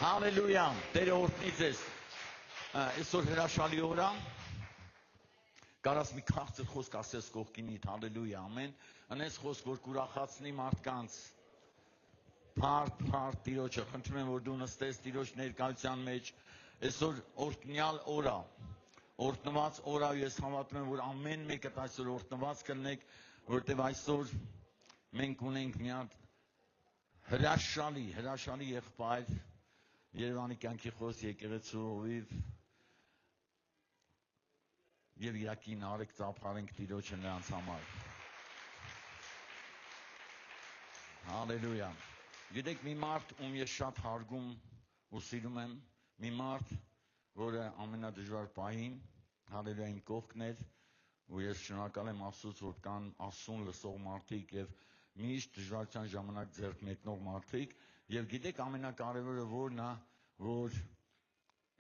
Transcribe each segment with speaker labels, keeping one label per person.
Speaker 1: Հալելույա, Տերը օրհնի ձեզ։ Այսօր հրաշալի օր է։ Կարաս մի քաղցր խոսք ասես կողքինիդ, հալելույա, ամեն։ Անես խոսք, որ կուրախացնի մարդկանց։ Փարթ Տիրոջը, խնդրում եմ, որ դու նստես Տիրոջ ներկայության մեջ։ Այսօր օրհնյալ օր է։ Օրհնված օր է, ես հավատում եմ, որ ամեն մեկը այսօր օրհնված կլինեք, որովհետև այսօր մենք ունենք մի հատ հրաշալի եղբայր Երևանի կյանքի խոս եկեղեցու հովիվ եւ իրակին արեք ծափարենք Տիրոջը նրանց համար։ Հալելույա։ Գիտեք, մի մարդ, ում ես շատ հարգում ու սիրում եմ, մի մարդ, որը ամենադժվար պահին, հալելույա, իմ կողքն էր, ու ես շնորհակալ եմ Աստծուց, որ կան Աստծուն լսող մարդիկ եւ միշտ դժվարության ժամանակ ձեռք մեկնող մարդիկ, եւ գիտեք ամենակարևորը որն է, որ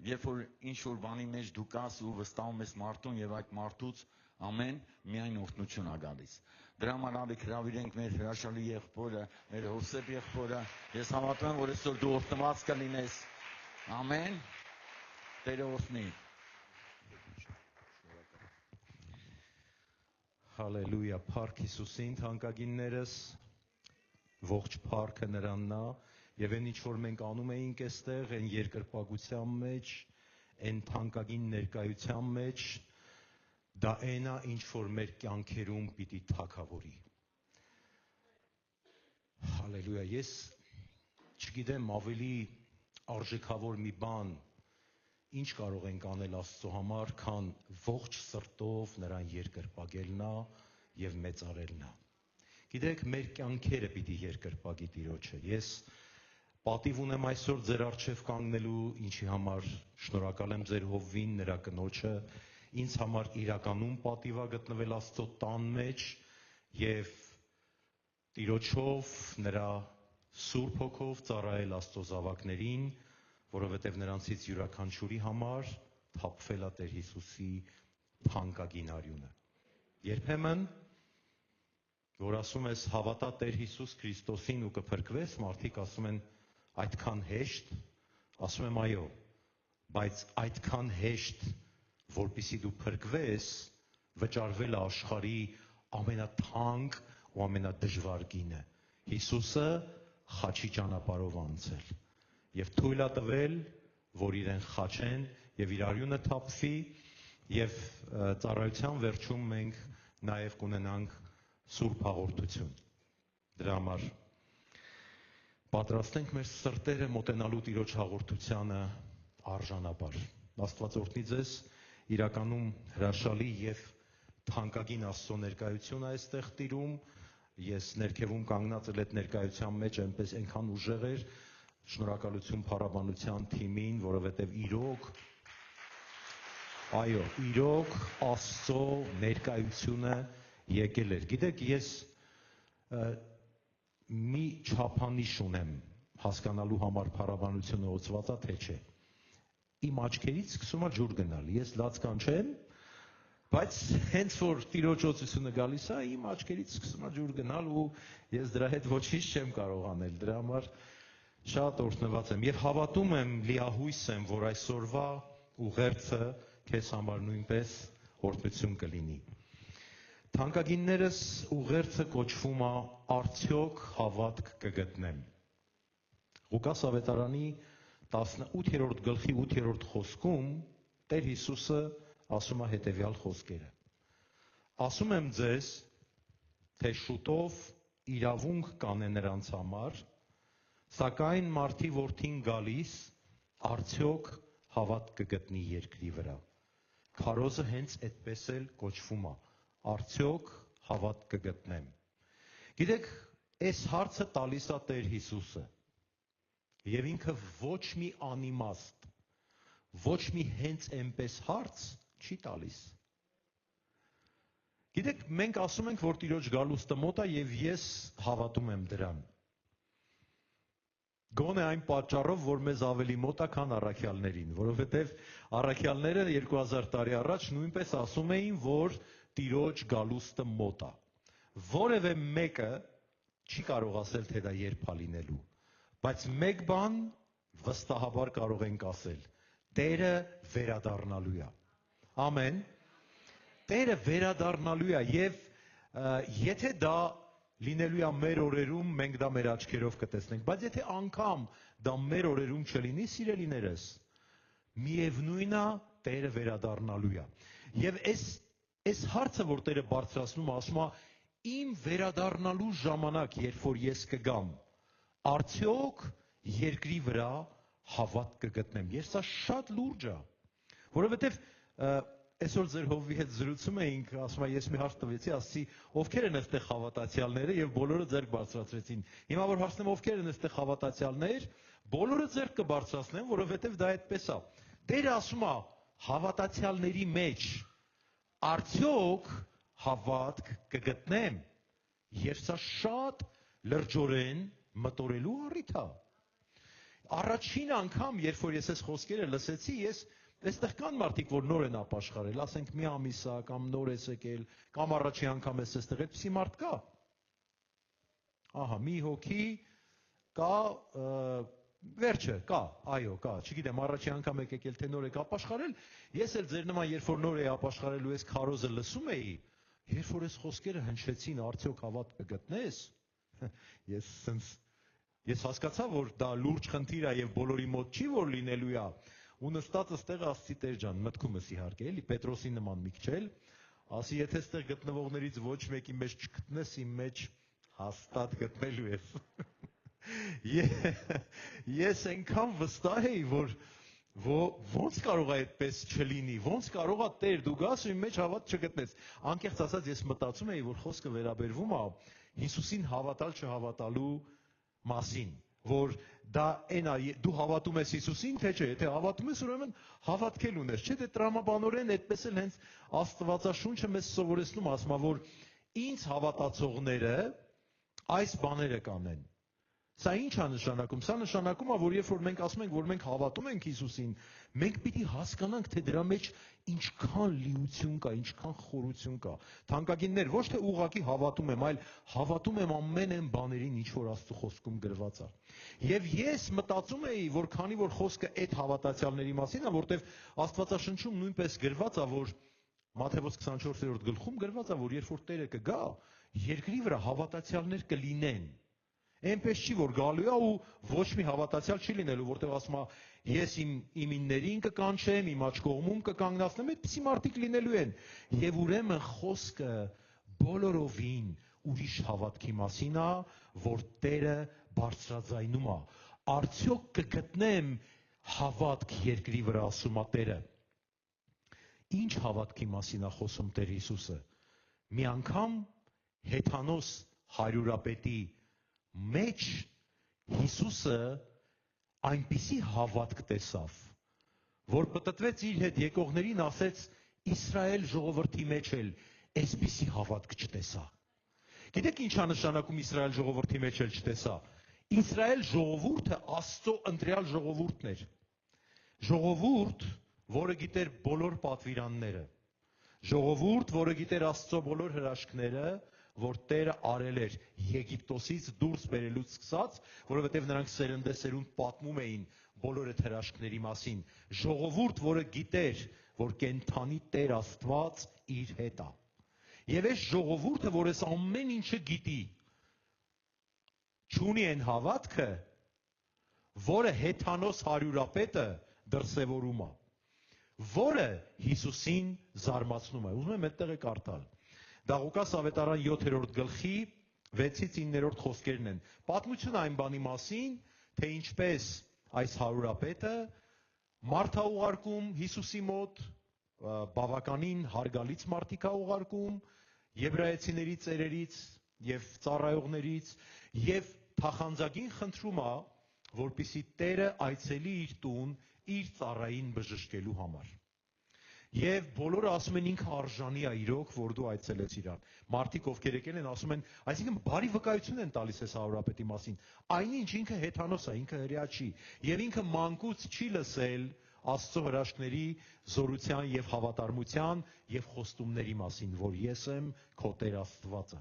Speaker 1: երբ որ ինչ-որ բանի մեջ դու կաս ու վստահում ես մարդուն եւ այդ մարդուց ամեն միայն օրհնություն է գալիս։ Դրա համար ալիք հրավիրենք մեր հրաշալի եղբորը, մեր Հովսեփ եղբորը։ Ես հավատում եմ, որ այսօր դու օրհնված կլինես։ Ամեն։ Տերը օրհնի։
Speaker 2: Հալելույա, փառք Հիսուսին, թանկագիններս, ողջ փառքը նրանն է, եւ այն ինչ որ մենք անում էինք այստեղ, այն երկրպագության մեջ, այն թանկագին ներկայության մեջ, դա այն է, ինչ որ մեր կյանքերում պիտի թագավորի։ Հալելույա, ես չգիտեմ ավելի արժեքավոր մի բան, ինչ կարող ենք անել Աստծո համար, քան ողջ սրտով նրան երկրպագելն է եւ մեծարելն է։ Գիտեք, մեր կյանքերը պիտի երկրպագի Տիրոջը։ Ես պատիվ ունեմ այսօր ձեր առջև կանգնելու, ինչի համար շնորհակալ եմ ձեր հովվին, նրա կնոջը, ինձ համար իրականում պատիվ է գտնվել Աստծո տան մեջ եւ Տիրոջով, նրա Սուրբ Հոգով ծառայել Աստծո զավակներին, որովհետև նրանցից յուրաքանչյուրի համար թափվել է Տեր Հիսուսի թանկագին արյունը։ Երբեմն, որ ասում ես հավատա Տեր Հիսուս Քրիստոսին ու կփրկվես, մարդիկ ասում են այդքան հեշտ, ասում եմ այո, բայց այդքան հեշտ, որպեսզի դու փրկվես, վճարվել է աշխարհի ամենաթանկ ու ամենադժվար գինը։ Հիսուսը խաչի ճանապարհով անցել եւ թույլ է տվել, որ իրեն խաչեն եւ իր արյունը թափվի եւ ծառայության վերջում մենք նաեւ կունենանք սուրբ հաղորդություն։ Դրա համար պատրաստենք մեր սրտերը մոտենալու Տիրոջ հաղորդությանը արժանապար։ Աստված օրհնի ձեզ, իրականում հրաշալի եւ թանկագին Աստծո ներկայություն է այստեղ տիրում։ Ես ներքևում կանգնած էլ այդ ներկայության մեջ այնպես այնքան ուժեղ էր, շնորհակալություն փառաբանության թիմին, որովհետև իրոք Աստծո ներկայությունը եկել էր։ Գիտեք, ես մի չափանիշ ունեմ հասկանալու համար փառաբանությունը օծվածա թե չէ։ Իմ աչքերից սկսում է ջուր գնալ։ Ես լացկան չեմ, բայց հենց որ Տիրոջ օծությունը գալիս է, իմ աչքերից սկսում է ջուր գնալ ու ես դրա հետ ոչինչ չեմ կարող անել։ Դրա համար շատ օրհնված եմ եւ հավատում եմ, լիահույս եմ, որ այսօրվա ուղերձը քեզ համար նույնպես օրհնություն կլինի։ Թանկագիններս, ուղերձը կոչվում է Արդյոք հավատք կգտնեմ։ Ղուկաս ավետարանի 18-րդ գլխի 8-րդ խոսքում Տեր Հիսուսը ասում է հետևյալ խոսքերը. Ասում եմ ձեզ, թե շուտով իրավունք կանե նրանց համար, սակայն մարդի որդին գալիս, արդյոք հավատք կգտնի երկրի վրա։ Քարոզը հենց այդպես էլ կոչվում է, արդյոք հավատք կգտնեմ։ Գիտեք, այս հարցը տալիս է Տեր Հիսուսը, եւ ինքը ոչ մի անիմաստ, ոչ մի հենց այնպես հարց չի տալիս։ Գիտեք, մենք ասում ենք, որ Տիրոջ գալուստը մոտ է եւ ես հավատում եմ դրան։ Գոնե այն պատճառով, որ մեզ ավելի մոտ է, քան առաքյալներին, որովհետև առաքյալները 2000 տարի առաջ նույնպես ասում էին, որ Տիրոջ գալուստը մոտ է։ Որևէ մեկը չի կարող ասել, թե դա երբ է լինելու, բայց մեկ բան վստահաբար կարող ենք ասել. Տերը վերադառնալու է։ Ամեն։ Տերը վերադառնալու է եւ եթե դա լինելու է մեր օրերում, մենք դա մեր աչքերով կտեսնենք, բայց եթե անգամ դա մեր օրերում չլինի, սիրելիներս, միևնույն է, Տերը վերադառնալու է։ Եվ այս հարցը, որ Տերը բարձրացնում է, ասում է, իմ վերադառնալու ժամանակ, երբ որ ես կգամ, արդյոք երկրի վրա հավատ կգտնեմ։ Ես սա շատ լուրջ է, որովհետև այսօր ձեր հովվի հետ զրուցում էինք, ասում եմ, ես մի հարց տվեցի, ասացի, ովքեր են այստեղ հավատացյալները եւ բոլորը ձեռք բարձրացրեցին։ Հիմա որ հարցնեմ ովքեր են այստեղ հավատացյալներ, բոլորը ձեռք կբարձրացնեն, որովհետեւ դա այդպես է։ Տերը ասում է, հավատացյալների մեջ արդյոք հավատք կգտնեմ։ Եվ սա շատ լրջորեն մտորելու առիթ է։ Առաջին անգամ, երբ որ ես այս խոսքերը լսեցի, ես այստեղ կան մարդիկ, որ նոր են ապաշխարել, ասենք մի ամիս է, կամ նոր ես եկել, կամ առաջի անգամ ես այստեղ, այդպիսի մարդ կա։ Ահա, մի հոգի կա, վերջը, կա, այո, կա, չգիտեմ, առաջի անգամ եք եկել, թե նոր եք ապաշխարել, ես էլ ձեր նման, երբ որ նոր էի ապաշխարելու ես քարոզը լսում էի, երբ որ այս խոսքերը հնչեցին, արդյոք հավատ կգտնես, ես հասկացա, որ դա լուրջ խնդիր է եւ բոլորի մոտ չի, որ լինելու է, ու նստած այստեղ ասացի Տեր ջան, մտքումս իհարկե, էլի Պետրոսի նման մի քիչ էլ, ասի եթե այստեղ գտնվողներից ոչ մեկի մեջ չգտնես, իմ մեջ հաստատ գտնելու ես։ Ես այնքան վստահ էի, որ ոնց կարող է այդպես չլինի, ոնց կարող է Տեր դու գաս ու իմ մեջ հավատ չգտնես։ Անկեղծ ասած ես մտածում էի, որ խոսքը վերաբերվում է Հիսուսին հավատալ չհավատալու մասին, որ դա այն է, դու հավատում ես Հիսուսին, թե չէ, եթե հավատում ես, ուրեմն հավատքել ունես, չէ՞ թե տրամաբանորեն այդպես էլ հենց Աստվածաշունչը մեզ սովորեցնում, ասում է, որ ինձ հավատացողները այս բաները կանեն։ Սա ինչ է նշանակում։ Սա նշանակում է, որ երբ որ մենք ասում ենք, որ մենք հավատում ենք Հիսուսին, մենք պիտի հասկանանք, թե դրա մեջ ինչքան լիություն կա, ինչքան խորություն կա։ Թանկագիններ, ոչ թե ուղղակի հավատում եմ, այլ հավատում եմ ամեն այն բաներին, ինչ որ Աստծո խոսքում գրված է։ Եվ ես մտածում էի, որ քանի որ խոսքը այդ հավատացյալների մասին է, որտեվ Աստվածաշնչում նույնպես գրված է, որ Մատթեոս 24-րդ գլխում գրված է, որ երբ որ Տերը կգա, երկրի վրա հավատացյալներ կլինեն։ Այնպես չի, որ գալու է ու ոչ մի հավատացյալ չի լինելու, որտեղ ասում է, ես իմիններին կկանչեմ, իմ աջ կողմում կկանգնացնեմ, այդպիսի մարդիկ լինելու են։ Եվ ուրեմն խոսքը բոլորովին ուրիշ հավատքի մասին է, որ Տերը բարձրաձայնում է։ Արդյոք կգտնեմ հավատք երկրի վրա, ասում է Տերը։ Ինչ հավատքի մասին է խոսում Տեր Հիսուսը։ Մի անգամ Հեթանոս հարյուրապետի մեջ Հիսուսը այնպիսի հավատք տեսավ, որ պտտվեց իր հետ եկողներին, ասեց Իսրայել ժողովրդի մեջ էլ այսպիսի հավատք չտեսա։ Գիտեք ինչ է նշանակում Իսրայել ժողովրդի մեջ էլ չտեսա։ Իսրայել ժողովուրդը Աստծո ընտրյալ ժողովուրդն էր։ Ժողովուրդ, որը գիտեր բոլոր պատվիրանները։ Ժողովուրդ, որը գիտեր Աստծո բոլոր հրաշքները, որ Տերը արել էր Եգիպտոսից դուրս բերելուց սկսած, որովհետև նրանք սերնդեսերունդ պատմում էին բոլոր այդ հրաշքների մասին։ Ժողովուրդ, որը գիտեր, որ կենդանի Տեր Աստված իր հետ է։ Եվ այս ժողովուրդը, որ այս ամեն ինչը գիտի, չունի այն հավատքը, որը Հեթանոս հարյուրապետը դրսևորում է, որը Հիսուսին զարմացնում է։ Ուզում եմ այդտեղ կարդալ։ Դա Ղուկաս ավետարան 7-րդ գլխի 6-ից 9-րդ խոսքերն են։ Պատմություն այն բանի մասին, թե ինչպես այս հարյուրապետը մարդ է ուղարկում Հիսուսի մոտ, բավականին հարգալից մարդիկ է ուղարկում, եբրայեցիների ծերերից եւ ծառայողներից, եւ թախանձագին խնդրում է, որպեսզի Տերը այցելի իր տուն իր ծառային բժշկելու համար։ Եվ բոլորը ասում են ինքը արժանի է իրոք, որ դու այցելեց իրան։ Մարդիկ ովքեր եկել են ասում են, այսինքն բարի վկայություն են տալիս այս հարյուրապետի մասին։ Այնինչ ինքը Հեթանոս է, ինքը հրեա չի, եւ ինքը մանկուց չի լսել Աստծո հրաշքների, զորության եւ հավատարմության եւ խոստումների մասին, որ ես եմ քո Տեր Աստվածը։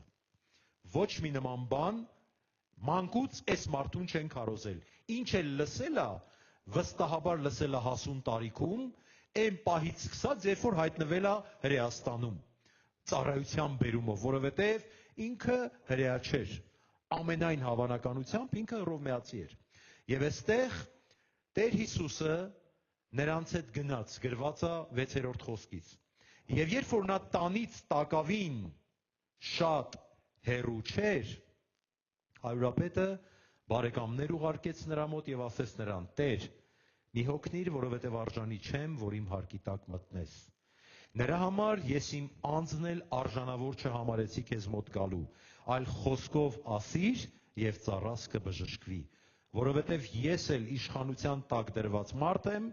Speaker 2: Ոչ մի նման բան մանկուց այս մարդուն չեն քարոզել։ Ինչ էլ լսել է, վստահաբար լսել է հասուն տարիքում, այն պահից սկսած, երբ որ հայտնվել է Հրեաստանում, ծառայության բերումով, որովհետև ինքը հրեա չէր, ամենայն հավանականությամբ ինքը հռոմեացի էր։ Եվ այստեղ Տեր Հիսուսը նրանց հետ գնաց, գրված է 6-րդ խոսքից։ Եվ երբ որ նա տանից տակավին շատ հեռու չէր, հարյուրապետը բարեկամներ ուղարկեց նրա մոտ եւ ասեց նրան. Տեր, մի հոգնիր, որովհետև արժանի չեմ, որ իմ հարկի տակ մտնես։ Նրա համար ես իմ անձն էլ արժանավոր չհամարեցի քեզ մոտ գալու, այլ խոսքով ասիր եւ ծառաս կբժշկվի, որովհետև ես էլ իշխանության տակ դրված մարդ եմ,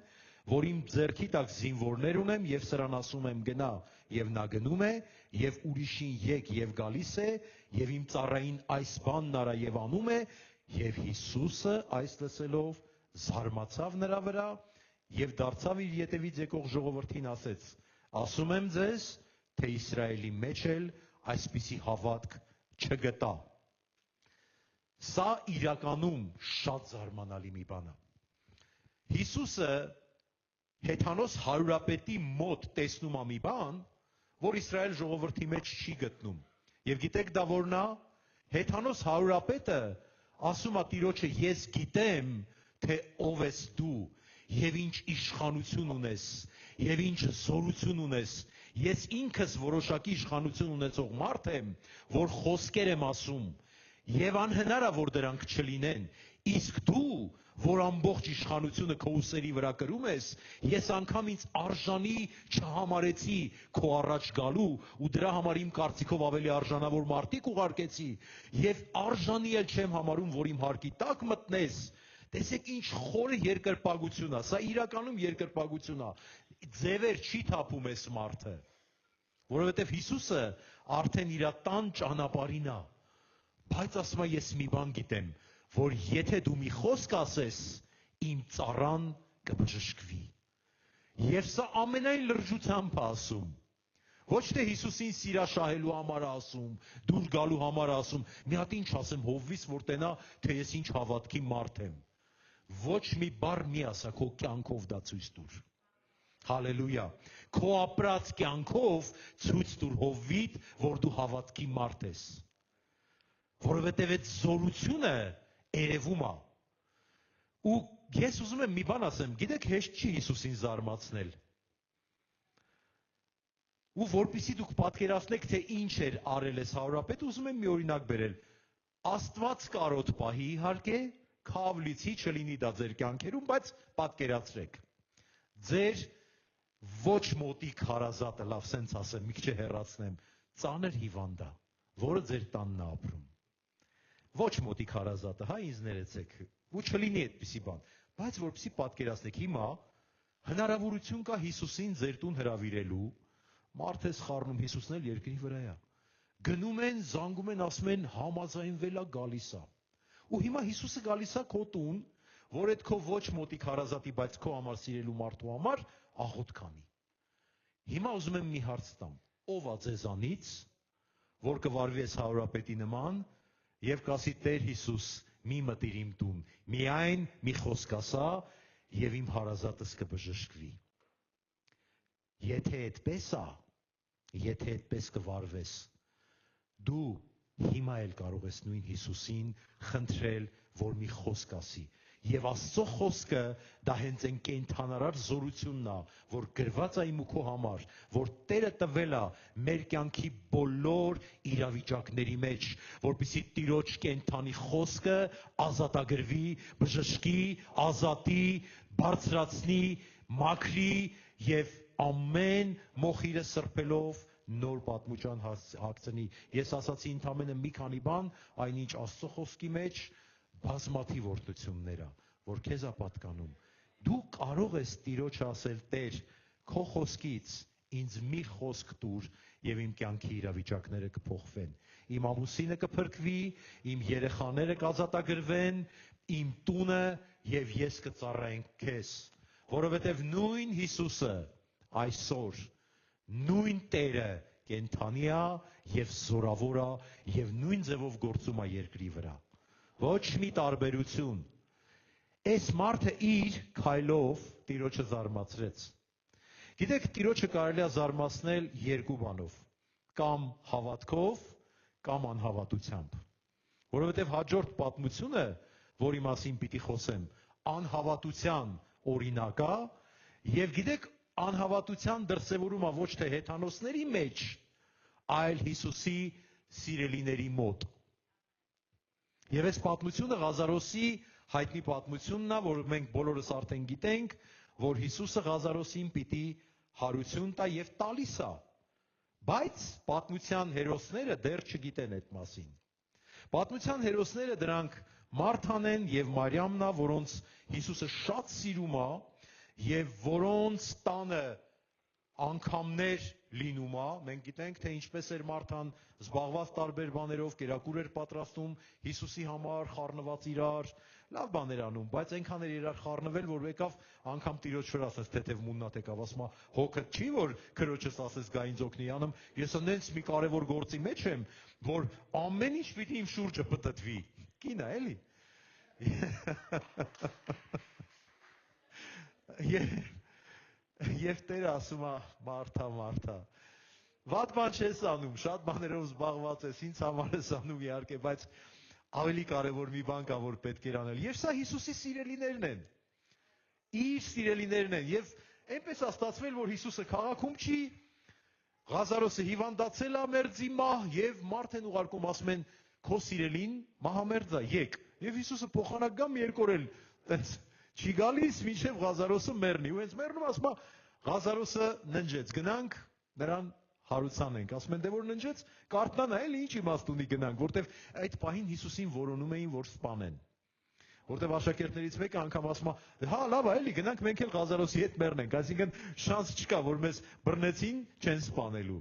Speaker 2: որ իմ ձեռքի տակ զինվորներ ունեմ եւ սրան ասում եմ գնա եւ նա գնում է եւ ուրիշին եկ եւ գալիս է եւ իմ ծառային այս բանն արա եւ անում է եւ Հիսուսը այս լսելով զարմացավ նրա վրա եւ դարձավ իր ետևից եկող ժողովրդին ասեց. ասում եմ ձեզ, թե Իսրայելի մեջ էլ այսպիսի հավատք չգտա։ Սա իրականում շատ զարմանալի մի բան է։ Հիսուսը հեթանոս հարյուրապետի մոտ տեսնում է մի բան, որ Իսրայել ժողովրդի մեջ չի գտնում։ Եվ գիտեք դա որն է, հեթանոս հարյուրապետը ասում է Տիրոջը, ես գիտեմ, թե ով ես դու եւ ինչ իշխանություն ունես եւ ինչ զորություն ունես։ Ես ինքս որոշակի իշխանություն ունեցող մարդ եմ, որ խոսքեր եմ ասում եւ անհնար է որ դրանք չլինեն։ Իսկ դու, որ ամբողջ իշխանությունը քո ուսերի վրա կրում ես, ես անգամ ինձ արժանի չհամարեցի քո առաջ գալու ու դրա համար իմ կարծիքով ավելի արժանավոր մարդիկ ուղարկեցի եւ արժանի էլ չեմ համարում, որ իմ հարկի տակ մտնես։ Տեսեք ինչ խորը երկրպագություն է, սա իրականում երկրպագություն է։ Ձևեր չի թափում այս մարդը, որովհետև Հիսուսը արդեն իր տան ճանապարհին է, բայց ասում է ես մի բան գիտեմ, որ եթե դու մի խոսք ասես, իմ ծառան կբժշկվի։ Եվ սա ամենայն լրջությամբ է ասում։ Ոչ թե Հիսուսին սիրաշահելու համար ասում, դուր գալու համար ասում, մի հատ ինչ ասեմ հովվից, որ տենա, թե ես ինչ հավատքի մարդ եմ։ Ոչ մի բառ մի ասա, քո կյանքով դա ցույց տուր։ Հալելույա։ Քո ապրած կյանքով ցույց տուր Հովվիդ, որ դու հավատքի մարդ ես։ Որովհետև այդ զորությունը երևում է։ Ու ես ուզում եմ մի բան ասեմ, գիտեք, հեշտ չի Հիսուսին զարմացնել։ Ու որպեսզի դուք պատկերացնեք, թե ինչ էր արել այս հարյուրապետը, ուզում եմ մի օրինակ բերել։ Աստված կարոտ պահի իհարկե, քավլիցի չլինի դա ձեր կյանքերում, բայց պատկերացրեք։ Ձեր ոչ մոտիկ հարազատը, լավ սենց ասեմ, մի քիչ հեռացնեմ, ծանր հիվանդ է, որը ձեր տանն է ապրում։ Ոչ մոտիկ հարազատը, հա, ինձ ներեցեք, ու չլինի այդպիսի բան, բայց որպեսզի պատկերացնեք, հիմա հնարավորություն կա Հիսուսին ձեր տուն հրավիրելու, մարդ ես խառնում, Հիսուսն էլ երկրի վրա է։ Գնում են, զանգում են, ասում են համաձայնվել է, գալիս է։ Ու հիմա Հիսուսը գալիս է քո տուն, որ այդ քո ոչ մոտիկ հարազատի, բայց քո համար սիրելու մարդու համար աղոթք անի։ Հիմա ուզում եմ մի հարց տամ. ով է ձեզանից, որ կվարվի այս հարյուրապետի նման եւ կասի Տեր Հիսուս, մի մտիր իմ տուն, միայն մի խոսք ասա եւ իմ հարազատս կբժշկվի։ Եթե այդպես է, եթե այդպես կվարվես, դու հիմա էլ կարող ես նույն Հիսուսին խնդրել, որ մի խոսք ասի։ Եվ Աստծո խոսքը դա հենց այն կենդանարար զորությունն է, որ գրված է իմ ու քո համար, որ Տերը տվել է մեր կյանքի բոլոր իրավիճակների մեջ, որպեսզի Տիրոջ կենդանի խոսքը ազատագրվի, բժշկի, ազատի, բարձրացնի, մաքրի եւ ամեն մոխիրը սրբելով նոր պատմության հագցնի։ Ես ասացի ընդամենը մի քանի բան, այնինչ Աստծո խոսքի մեջ բազմաթիվ օրհնություններ է, որ քեզ է պատկանում։ Դու կարող ես Տիրոջը ասել. Տեր, քո խոսքից ինձ մի խոսք տուր եւ իմ կյանքի իրավիճակները կփոխվեն։ Իմ ամուսինը կփրկվի, իմ երեխաները կազատագրվեն, իմ տունը եւ ես կծառայենք քեզ, որովհետեւ նույն Հիսուսը այսօր նույն Տերը կենդանի է եւ զորավոր է եւ նույն ձևով գործում է երկրի վրա։ Ոչ մի տարբերություն։ Այս մարդը իր քայլով Տիրոջը զարմացրեց։ Գիտեք, Տիրոջը կարելի է զարմացնել երկու բանով, կամ հավատքով, կամ անհավատությամբ։ Որովհետև հաջորդ պատմությունը, որի մասին պիտի խոսեմ, անհավատության օրինակ է, եւ գիտեք, անհավատության դրսևորումը ոչ թե հեթանոսների մեջ, այլ Հիսուսի սիրելիների մոտ։ Եվ այս պատմությունը Ղազարոսի հայտնի պատմությունն է, որ մենք բոլորս արդեն գիտենք, որ Հիսուսը Ղազարոսին պիտի հարություն տա եւ տալիս է։ Բայց պատմության հերոսները դեռ չգիտեն այդ մասին։ Պատմության հերոսները դրանք Մարթան են եւ Մարիամն է, որոնց Հիսուսը շատ սիրում է եւ որոնց տանը անգամներ լինում է, մենք գիտենք, թե ինչպես էր Մարթան զբաղված տարբեր բաներով, կերակուր էր պատրաստում Հիսուսի համար, խառնված իրար, լավ բաներ անում, բայց այնքան էր իրար խառնվել, որ եկավ անգամ Տիրոջ վրա ասես թեթև մուննատ եկավ, ասում է, հոգդ չի, որ քրոջս ասես գա ինձ օգնի անում, ես այնց մի կարևոր գործի մեջ եմ, որ ամեն ինչ պիտի իմ շուրջը պտտվի։ Կին է, էլի։ Եվ Տերը ասում է, Մարթա, վատ բան չես անում, շատ բաներով զբաղված ես, ինձ համար ես անում իհարկե, բայց ավելի կարևոր մի բան կա, որ պետք էր անել։ Եվ սա Հիսուսի սիրելիներն են։ Իր սիրելիներն են։ Եվ այնպես է ստացվել, որ Հիսուսը քաղաքում չի, Ղազարոսը հիվանդացել է մերձի մահ, եւ մարդ են ուղարկում, ասում են, քո սիրելին մահամերձ է, եկ։ Եվ Հիսուսը փոխանակ գամ երկու օր էլ չի գալիս, մինչև Ղազարոսը մեռնի։ Ու հենց մեռնում ասում է, Ղազարոսը ննջեց, գնանք նրան հարուցանենք։ Ասում են, դե որ ննջեց, կարթնանա, էլի ինչ իմաստ ունի գնանք, որտեվ այդ պահին Հիսուսին որոնում էին, որ սպանեն։ Որտեվ աշակերտներից մեկը անգամ ասում է, հա, լավ է, էլի գնանք մենք էլ Ղազարոսի հետ մեռնենք, այսինքն շանս չկա, որ մեզ բռնեցին, չեն սպանելու։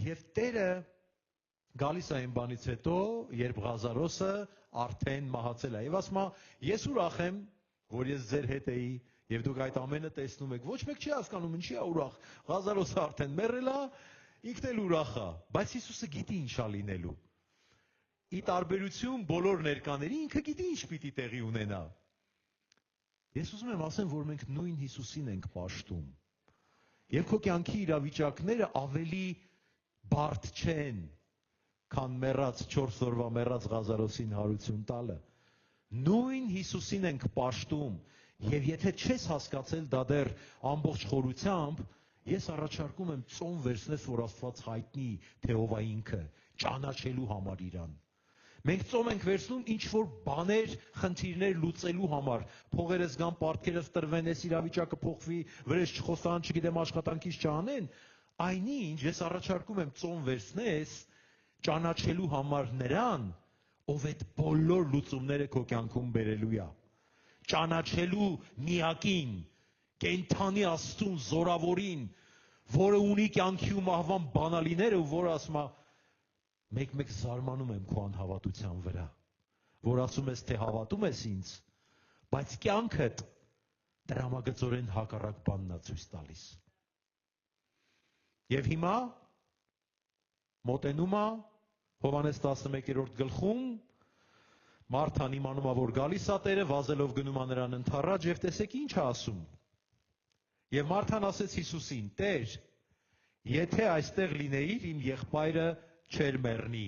Speaker 2: Եվ Տերը գալիս է այն բանից հետո, երբ Ղազարոսը արդեն մահացել է։ Եվ ասում է, ես ուրախ եմ, որ ես ձեր հետ էի, եւ դուք այդ ամենը տեսնում եք։ Ոչ մեկ չի հասկանում ինչի է ուրախ։ Ղազարոսը արդեն մեռել է, ինքն էլ ուրախ է, բայց Հիսուսը գիտի ինչ է լինելու։ Ի տարբերություն բոլոր ներկաների, ինքը գիտի ինչ պիտի տեղի ունենա։ Ես ուզում եմ ասեմ, որ մենք նույն Հիսուսին ենք պաշտում։ Եվ քո կյանքի իրավիճակները ավելի բարդ չեն, քան մեռած 4 օրվա մեռած Ղազարոսին հարություն տալը։ Նույն Հիսուսին ենք պաշտում, եւ եթե չես հասկացել դա դեռ ամբողջ խորությամբ, ես առաջարկում եմ ծոմ վերցնես, որ Աստված հայտնի, թե ով է ինքը, ճանաչելու համար իրան։ Մենք ծոմ ենք վերցնում ինչ որ բաներ, խնդիրներ լուծելու համար, փողերս գան, պարտքերս տրվեն, այս իրավիճակը փոխվի, վրեժ չխոսան, չգիտեմ, աշխատանքից չանեն, այնինչ ես առաջարկում եմ ծոմ վերցնես, ճանաչելու համար նրան, ով այդ բոլոր լուծումները քո կյանքում բերելու է։ Ճանաչելու միակին, կենթանի Աստծուն, զորավորին, որը ունի կյանքի ու մահվան բանալիները, ու որը ասում է, մեկ-մեկ զարմանում եմ քո անհավատության վրա, որ ասում ես, թե հավատում ես ինձ, բայց կյանքդ տրամագծորեն հակառակ բանն է ցույց տալիս։ Եվ հիմա մոտենում է Հովհաննես 11-րդ գլխում, Մարթան իմանում է, որ գալիս է Տերը, վազելով գնում է նրան ընդառաջ եւ տեսեք ինչ է ասում։ Եվ Մարթան ասեց Հիսուսին. Տեր, եթե այստեղ լինեիր, իմ եղբայրը չէր մեռնի։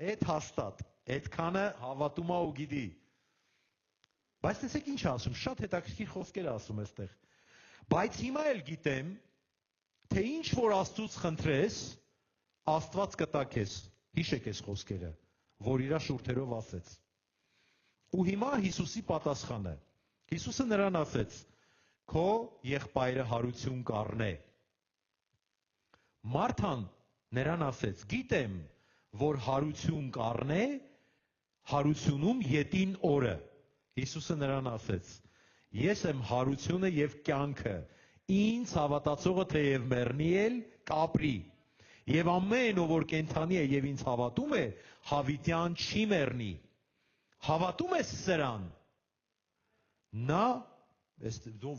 Speaker 2: Այդ հաստատ, այդքանը հավատում է ու գիտի։ Բայց տեսեք ինչ է ասում, շատ հետաքրքիր խոսքեր է ասում այստեղ։ Բայց հիմա էլ գիտեմ, թե ինչ որ Աստծուց խնդրես, Աստված կտա քեզ։ Հիշեք այս խոսքերը, որ իր շուրթերով ասեց։ Ու հիմա Հիսուսի պատասխանը։ Հիսուսը նրան ասեց. քո եղբայրը հարություն կառնե։ Մարթան նրան ասեց. գիտեմ, որ հարություն կառնե, հարությունում ետին օրը։ Հիսուսը նրան ասեց. ես եմ հարությունը եւ կյանքը, ինձ հավատացողը թեև մեռնի էլ կապրի։ Եվ ամեն ով որ կենթանի է եւ ինձ հավատում է, հավիտյան չի մեռնի։ Հավատում ես սրան։ Նա,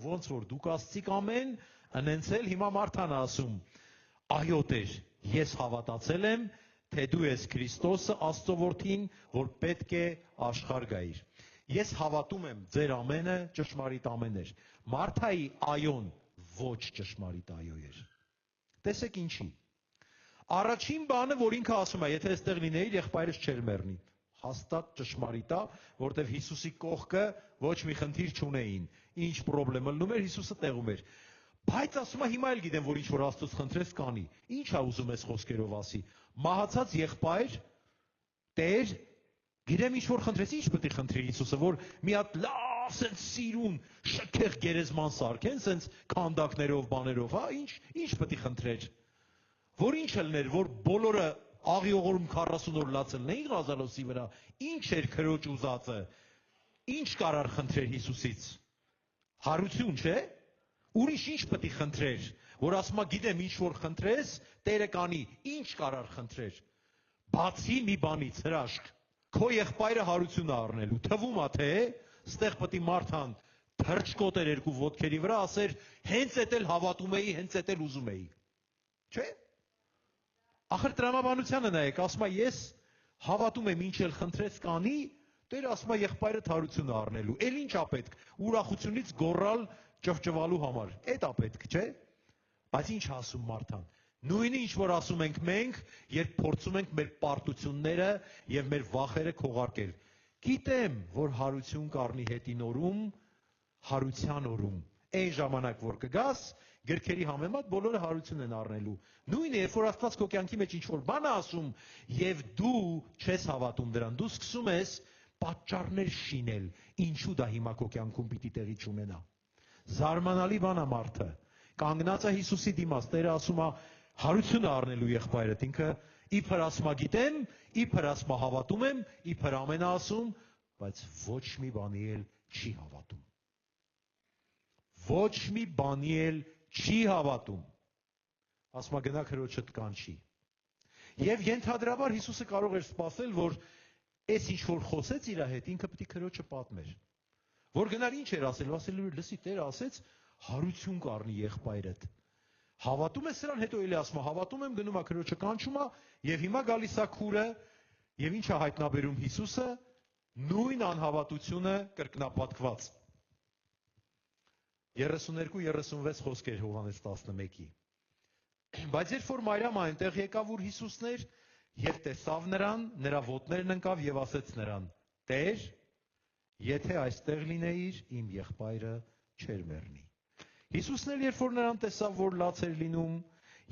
Speaker 2: ոնց որ դուք ասցիք ամեն, ընենց էլ հիմա Մարթան ասում, այո Տեր, ես հավատացել եմ, թե դու ես Քրիստոսը, Աստծո որդին, որ պետք է աշխարհ գայիր։ Ես հավատում եմ ձեր ամենը ճշմարիտ ամեն էր։ Մարթայի այոն ոչ ճշմարիտ այո էր։ Տեսեք ինչի։ Առաջին բանը, որ ինքը ասում է, եթե այստեղ լինեիր, եղբայրս չէր մեռնի։ Հաստատ ճշմարիտ է, որտեվ Հիսուսի կողքը ոչ մի խնդիր չունեին։ Ինչ խնդրեմ լնում էր, Հիսուսը տեղում էր։ Բայց ասում է, հիմա էլ գիտեմ, որ ինչ որ Աստծոց խնդրես կանի։ Ինչ է ուզում ես խոսքերով ասի։ Մահացած եղբայր, Տեր, գիտեմ ինչ որ խնդրես, ինչ պետք է խնդրի Հիսուսը, որ մի հատ լավ սենց սիրուն, շքեղ գերեզման սարքեն, սենց քանդակներով, բաներով, հա, ինչ պետք է խնդրեր։ Որ ինչ ելներ, որ բոլորը աղիողորում 40 օր լացելնեին Ղազարոսի վրա, ինչ էր քրոջ ուզածը, ինչ կարար խնդրեր Հիսուսից։ Հարություն, չէ՞։ Ուրիշ ինչ պետք է խնդրեր, որ ասում է գիտեմ ինչ որ խնդրես, Տերը կանի, ինչ կարար խնդրեր։ Բացի մի բանից, հրաշք, քո եղբայրը հարություն է առնելու, թվում է թե ստեղ պետք է Մարթան թրջկոտեր երկու ոտքերի վրա, ասեր հենց էդ էլ հավատում էի, հենց էդ էլ ուզում էի։ Չէ՞։ Ախր տրամաբանությանը նայեք, ասում է ես հավատում եմ ինչ էլ խնդրես կանի, Տերը ասում է եղբայրը հարություն է առնելու։ Էլ ինչ է պետք, ուրախությունից գոռալ ճվճվալու համար։ Էդ է պետք, չէ՞։ Բայց ինչ ասում Մարթան։ Նույնը ինչ որ ասում ենք մենք, երբ փորձում ենք մեր պարտությունները եւ մեր վախերը քողարկել։ Գիտեմ, որ հարություն կառնի հետին օրում, հարության օրում։ Այն ժամանակ որ կգաս, գրքերի համեմատ բոլորը հարություն են առնելու։ Նույնը, երբ որ Աստված քո կյանքի մեջ ինչ որ բան է ասում, եւ դու չես հավատում դրան, դու սկսում ես պատճառներ շինել, ինչու դա հիմա քո կյանքում պիտի տեղի չունենա։ Զարմանալի բան է մարդը։ Կանգնած է Հիսուսի դիմաց, Տերը ասում է հարություն է առնելու եղբայրդ, ինքը իբր ասում է գիտեմ, իբր ասում է հավատում եմ, իբր ամենը ասում, բայց ոչ մի բանի էլ չի հավատում։ Ոչ մի բանի էլ չի հավատում։ Ասում է գնա քրոջդ կանչի։ Եվ ենթադրաբար Հիսուսը կարող էր սպասել, որ այս ինչ որ խոսեց իր հետ, ինքը պետք է քրոջը պատմեր։ Որ գնար ինչ էր ասել, ասել էր լսի, Տերը ասեց հարություն կառնի եղբայրդ։ Հավատում ես սրան, հետո էլի ասում է, հավատում եմ, գնում է քրոջը կանչում է, եւ հիմա գալիս է քուրը, եւ ինչ է հայտնաբերում Հիսուսը, նույն անհավատությունը կրկնապատկված։ 32-36 խոսքեր Հովհաննես 11-ի։ Բայց երբ որ Մարիամը այնտեղ եկավ, ուր Հիսուսն էր, եւ տեսավ նրան, նրա ոտներն ընկավ եւ ասեց նրան. Տեր, եթե այստեղ լինեիր, իմ եղբայրը չէր մեռնի։ Հիսուսն էլ երբ որ նրան տեսավ, որ լաց էր լինում,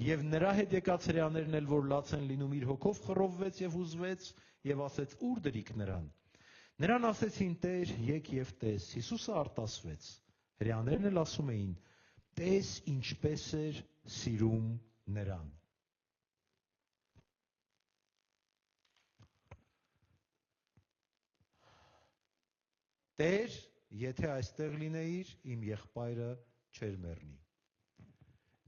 Speaker 2: եւ նրա հետ եկած հրեաներն էլ որ լաց են լինում, իր հոգով խռովվեց եւ հուզվեց եւ ասեց. Ուր դրիք նրան։ Նրան ասեցին. Տեր, եկ եւ տես։ Հիսուսը արտասվեց։ Հրեաներն էլ ասում էին. Տես ինչպես էր սիրում նրան։ Տեր, եթե այստեղ լինեիր, իմ եղբայրը չէր մեռնի։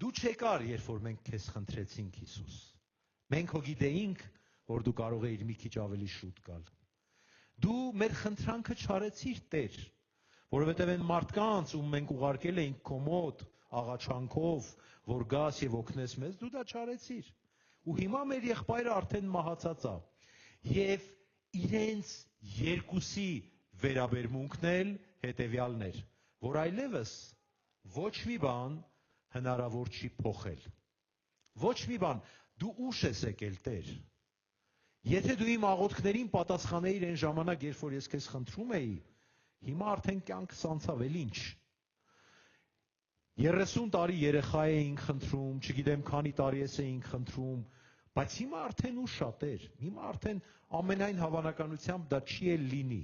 Speaker 2: Դու չեկար, երբ որ մենք քեզ խնդրեցինք, Հիսուս։ Մենք հո գիտեինք, որ դու կարող էիր մի քիչ ավելի շուտ գալ։ Դու մեր խնդրանքը չարեցիր, Տեր, որովհետև այն մարդկանց, ում մենք ուղարկել էինք քո մոտ աղաչանքով, որ գաս եւ օգնես մեզ, դու դա չարեցիր։ Ու հիմա մեր եղբայրը արդեն մահացած է։ Եվ իրենց երկուսի վերաբերմունքն էլ հետևյալն էր, որ այլևս ոչ մի բան հնարավոր չի փոխել։ Ոչ մի բան, դու ուշ ես եկել, Տեր։ Եթե դու իմ աղոթքներին պատասխանեիր այն ժամանակ, երբ որ ես քեզ խնդրում էի, հիմա արդեն կյանքս անցավ, էլ ինչ։ 30 տարի երեխա էինք խնդրում, չգիտեմ քանի տարի էինք խնդրում, բայց հիմա արդեն ուշ է, Տեր։ Հիմա արդեն ամենայն հավանականությամբ դա չի էլ լինի։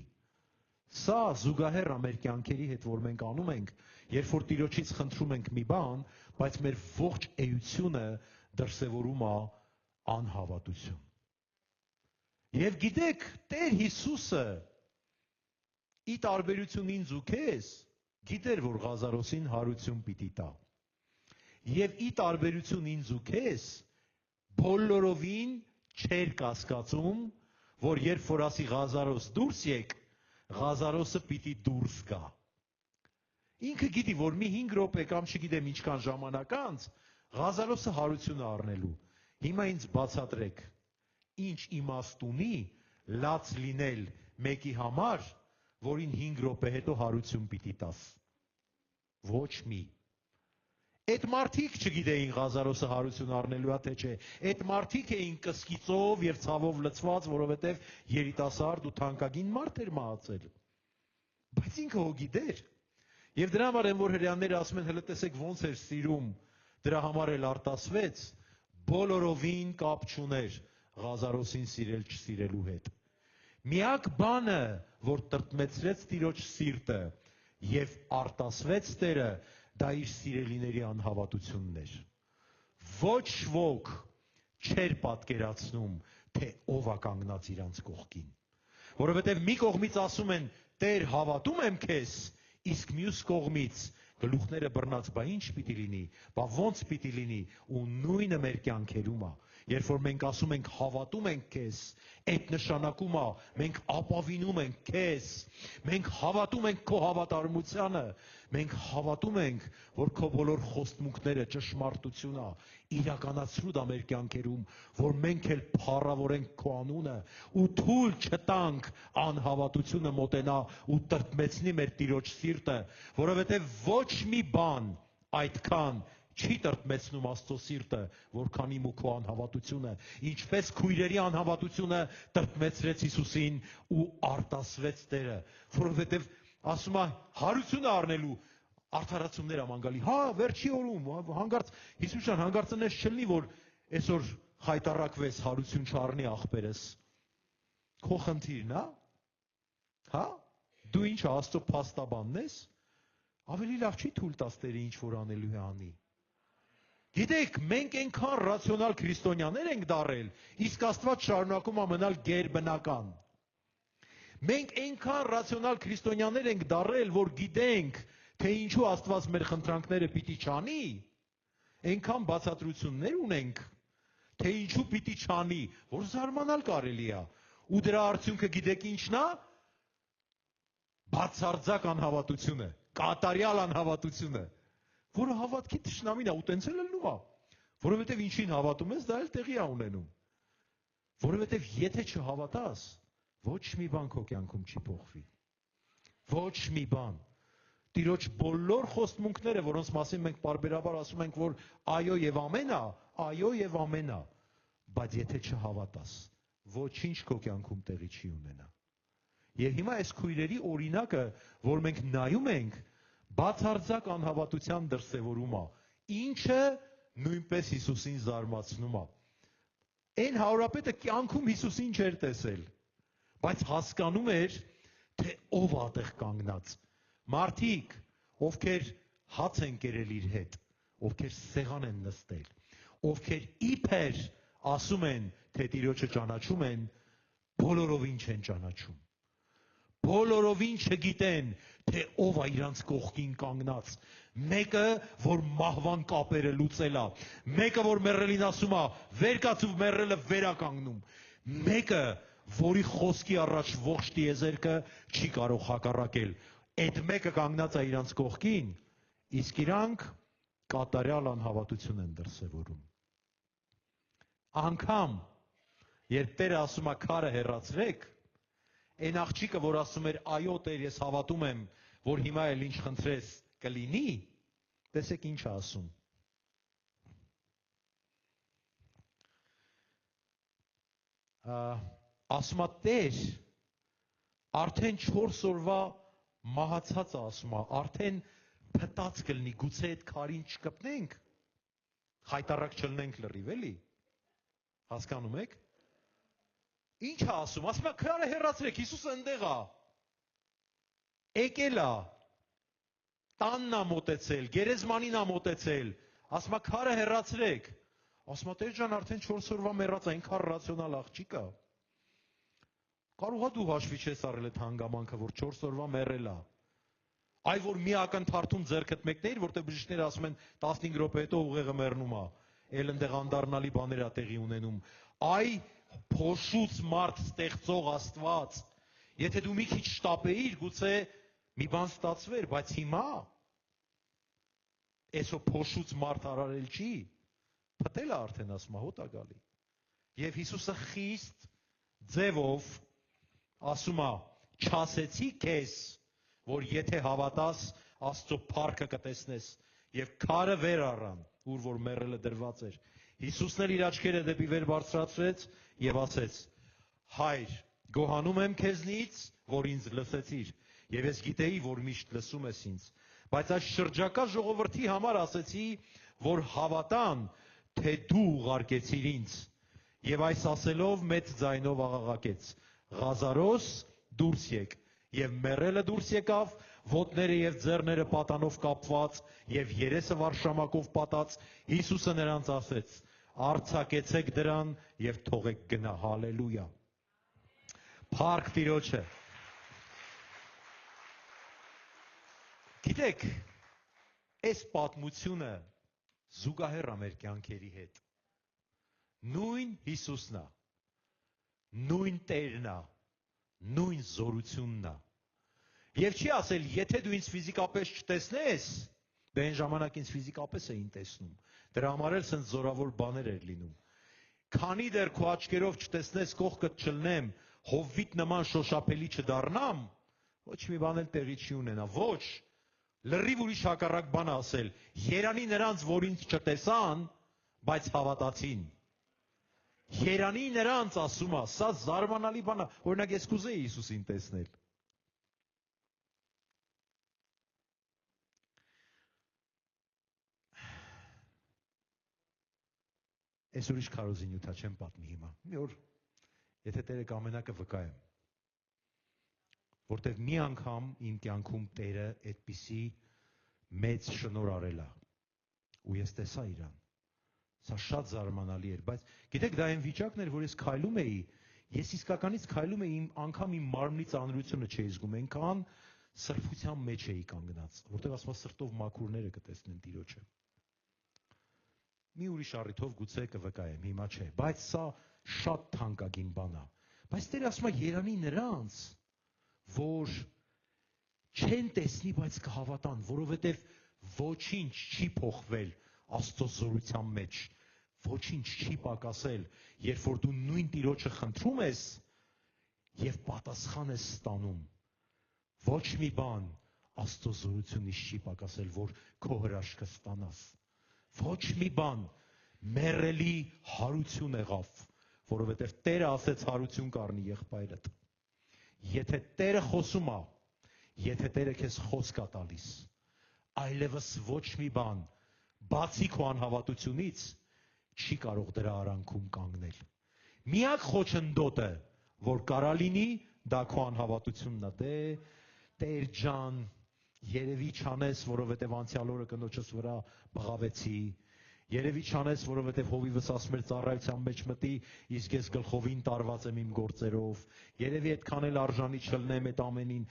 Speaker 2: Սա զուգահեռ է մեր կյանքերի հետ, որ մենք անում ենք, երբ որ Տիրոջից խնդրում ենք մի բան, բայց մեր ողջ էությունը դրսևորում է անհավատություն։ Եվ գիտեք, Տեր Հիսուսը ի տարբերություն ինձ ու քեզ, գիտեր, որ Ղազարոսին հարություն պիտի տա։ Եվ ի տարբերություն ինձ ու քեզ, բոլորովին չէր կասկածում, որ երբ որ ասի Ղազարոս դուրս եկ, Ղազարոսը պիտի դուրս գա։ Ինքը գիտի, որ մի 5 րոպե կամ չգիտեմ ինչքան ժամանակ անց Ղազարոսը հարություն է առնելու։ Հիմա ինձ բացատրեք, ինչ իմաստ ունի լաց լինել մեկի համար, որին 5 րոպե հետո հարություն պիտի տաս։ Ոչ մի։ Այդ մարդիկ չգիտեին Ղազարոսը հարություն առնելու է թե չէ։ Այդ մարդիկ էին կսկիծով եւ ցավով լցված, որովհետեւ երիտասարդ ու թանկագին մարդ էր մահացել։ Բայց ինքը հո գիտեր։ Եվ դրա համար են որ հрьяաները ասում են հələ տեսեք ոնց էր սիրում, դրա համար էլ արտասվեց, բոլորովին կապ չուներ Ղազարոսին սիրել չսիրելու հետ։ Միակ բանը, որ տրտմեցրեց Տիրոջ սիրտը եւ արտասվեց Տերը, դա իր սիրելիների անհավատությունն էր։ Ոչ ոք չէր պատկերացնում, թե ով է կանգնած իրանց կողքին։ Որովհետև մի կողմից ասում են, Տեր, հավատում եմ քեզ, իսկ մյուս կողմից գլուխները բռնած, բա ինչ պիտի լինի, բա ոնց պիտի լինի, ու նույնը մեր կյանքերում է։ Երբ որ մենք ասում ենք հավատում ենք քեզ, այդ նշանակում է մենք ապավինում ենք քեզ, մենք հավատում ենք քո հավատարմությանը, մենք հավատում ենք, որ քո բոլոր խոստմունքները ճշմարտություն է, իրականացրու դա մեր կյանքերում, որ մենք էլ փառավորենք քո անունը ու թույլ չտանք անհավատությունը մոտենա ու տրտմեցնի մեր Տիրոջ սիրտը, որովհետև ոչ մի բան այդքան չի տրտմեցնում Աստծո սիրտը, որքան իմ ու քո անհավատությունը, ինչպես քույրերի անհավատությունը տրտմեցրեց Հիսուսին ու արտասվեց Տերը, որովհետև ասում է հարությունը առնելու արդարացումներ ամ անգալի, հա, վերջի օրում, հանգարց, Հիսուս ջան, հանգարծնես չլինի, որ այսօր խայտարակվես հարություն չառնի աղբերս, քո խնդիրն է, հա, դու ինչ Աստծո փաստաբանն ես, ավելի լավ չի թույլ տաս Տերը ինչ որ անելու է անի։ Գիտեք, մենք այնքան ռացիոնալ քրիստոնյաներ ենք դառել, իսկ Աստված շարունակում է մնալ գերբնական։ Մենք այնքան ռացիոնալ քրիստոնյաներ ենք դառել, որ գիտենք, թե ինչու Աստված մեր խնդրանքները պիտի չանի, այնքան բացատրություններ ունենք, թե ինչու պիտի չանի, որ զարմանալ կարելի է։ Ու դրա արդյունքը գիտեք ինչն է։ Բացարձակ անհավատությունը, կատարյալ անհավատությունը, որը հավատքի թշնամին է, ու տենց էլ լնում է, որովհետև ինչին հավատում ես, դա էլ տեղի է ունենում, որովհետև եթե չհավատաս, ոչ մի բան քո կյանքում չի փոխվի, ոչ մի բան, Տիրոջ բոլոր խոստմունքները, որոնց մասին մենք պարբերաբար ասում ենք, որ այո եւ ամեն է, այո եւ ամեն է, բայց եթե չհավատաս, ոչինչ քո կյանքում տեղի չի ունենա։ Եվ հիմա այս քույրերի օրինակը, որ մենք նայում ենք, բացարձակ անհավատության դրսևորում է, ինչը նույնպես Հիսուսին զարմացնում է։ Այն հարուրապետը կյանքում Հիսուսին չէր տեսել, բայց հասկանում էր, թե ով է այդտեղ կանգնած։ Մարդիկ, ովքեր հաց են կերել իր հետ, ովքեր սեղան են նստել, ովքեր իբր ասում են, թե Տիրոջը ճանաչում են, բոլորովին չեն ճանաչում։ Բոլորովին չգիտեն, թե ով է իրանց կողքին կանգնած։ Մեկը, որ մահվան կապերը լուծել է, մեկը, որ մեռելին ասում է, վեր կաց ու մեռելը վերականգնում, մեկը, որի խոսքի առաջ ողջ տիեզերքը չի կարող հակառակել։ Այդ մեկը կանգնած է իրանց կողքին, իսկ իրանք կատարյալ անհավատություն են դրսևորում։ Անգամ, երբ Տերը ասում է քարը հեռացրեք, այն աղջիկը, որ ասում էր, այո Տեր, ես հավատում եմ, որ հիմա էլ ինչ խնդրես կլինի, տեսեք ինչ է ասում։ Ասում է Տեր, արդեն 4 օրվա մահացած է ասում է, արդեն փտած կլինի, գուցե այդ քարին չկպնենք, խայտարակ չլնենք լրիվ, էլի, հասկանում եք։ Ինչ է ասում, ասում է քարը հեռացրեք, Հիսուսը ընդեղ է, եկել է, տանն է մոտեցել, գերեզմանին է մոտեցել, ասում է քարը հեռացրեք, ասում է Տեր ջան, արդեն 4 օրվա մեռած է, այնքան ռացիոնալ աղջիկ է։ Կարող է դու հաշվի չես առել այդ հանգամանքը, որ 4 օրվա մեռել է։ Այ որ մի ակնթարթում ձեռքդ մեկնեիր, որտեղ բժիշկները ասում են 15 րոպե հետո ուղեղը մեռնում է, էլ ընդեղ անդառնալի բաներ է տեղի ունենում։ Այ փոշուց մարդ ստեղծող Աստված, եթե դու մի քիչ շտապեիր, գուցե մի բան ստացվեր, բայց հիմա այսօ փոշուց մարդ արարել չի, փտել է արդեն ասում է, հոտ է գալի։ Եվ Հիսուսը խիստ ձևով ասում է. «Չասեցի քեզ, որ եթե հավատաս, Աստծո փառքը կտեսնես»։ Եվ քարը վեր առան, ուր որ մեռելը դրված էր։ Հիսուսն էլ իր աչքերը դեպի վեր բարձրացրեց եւ ասեց. «Հայր, գոհանում եմ քեզնից, որ ինձ լսեցիր, եւ ես գիտեի, որ միշտ լսում ես ինձ, բայց այս շրջակա ժողովրդի համար ասեցի, որ հավատան, թե դու ուղարկեցիր ինձ»։ Եվ այս ասելով մեծ ձայնով աղաղակեց. «Ղազարոս, դուրս եկ»։ Եվ մեռելը դուրս եկավ, ոտները եւ ձեռները պատանով կապված եւ երեսը վարշամակով պատած։ Հիսուսը նրանց ասեց. «Արձակեցեք դրան եւ թողեք գնա»։ Հալելույա։ Փառք Տիրոջը։ Գիտեք, այս պատմությունը զուգահեռ է մեր կյանքերի հետ։ Նույն Հիսուսն է, նույն Տերն է, նույն զորությունն է։ Եվ չի ասել, եթե դու ինձ ֆիզիկապես չտեսնես, դե այն ժամանակ ինձ ֆիզիկապես էին տեսնում։ Դրա համար էլ սենց զորավոր բաներ էր լինում։ Քանի դեռ քո աչքերով չտեսնես, կողքդ չլնեմ, Հովվիտ նման շոշափելի չդառնամ, ոչ մի բան էլ տեղի չի ունենա։ Ոչ, լրիվ ուրիշ հակառակ բան ասել։ Երանի նրանց, որ ինձ չտեսան, բայց հավատացին։ Երանի նրանց, ասում է, սա զարմանալի բան է։ Օրինակ ես կուզեի Հիսուսին տեսնել։ Այս ուրիշ քարոզի նյութա չեմ պատմի հիմա։ Մի օր, եթե Տերը կամենա կվկայեմ, որտև մի անգամ իմ կյանքում Տերը այդպիսի մեծ շնորհ արել է, ու ես տեսա իրան։ Սա շատ զարմանալի էր, բայց գիտեք, դա այն վիճակն էր, որ ես քայլում էի, ես իսկականից քայլում էի, անգամ իմ մարմնի ծանրությունը չէի զգում, այնքան սրբության մեջ էի կանգնած, որտեղ ասում է սրտով մաքուրները կտեսնեն Տիրոջը։ Մի ուրիշ առիթով գուցե կվկայեմ, հիմա չէ, բայց սա շատ թանկագին բան է։ Բայց Տերը ասում է երանի նրանց, որ չեն տեսնի, բայց կհավատան, որովհետև ոչինչ չի փոխվել Աստծո զորության մեջ, ոչինչ չի պակասել, երբ որ դու նույն Տիրոջը խնդրում ես եւ պատասխան ես ստանում։ Ոչ մի բան Աստծո զորությունից չի պակասել, որ քո հրաշքը ստանաս։ Ոչ մի բան, մեռելի հարություն եղավ, որովհետև Տերը ասեց հարություն կառնի եղբայրդ։ Եթե Տերը խոսում է, եթե Տերը քեզ խոսք է տալիս, այլևս ոչ մի բան, բացի քո անհավատությունից, չի կարող դրա արանքում կանգնել։ Միակ խոչընդոտը, որ կարա լինի, դա քո անհավատությունն է։ Դե Տեր ջան, երևի չանես, որովհետև անցյալ օրը կնոջս վրա բղավեցի, երևի չանես, որովհետև հովիվս ասում էր ծառայության մեջ մտի, իսկ ես գլխովին տարված եմ իմ գործերով, երևի այդքան էլ արժանի չլնեմ այդ ամենին։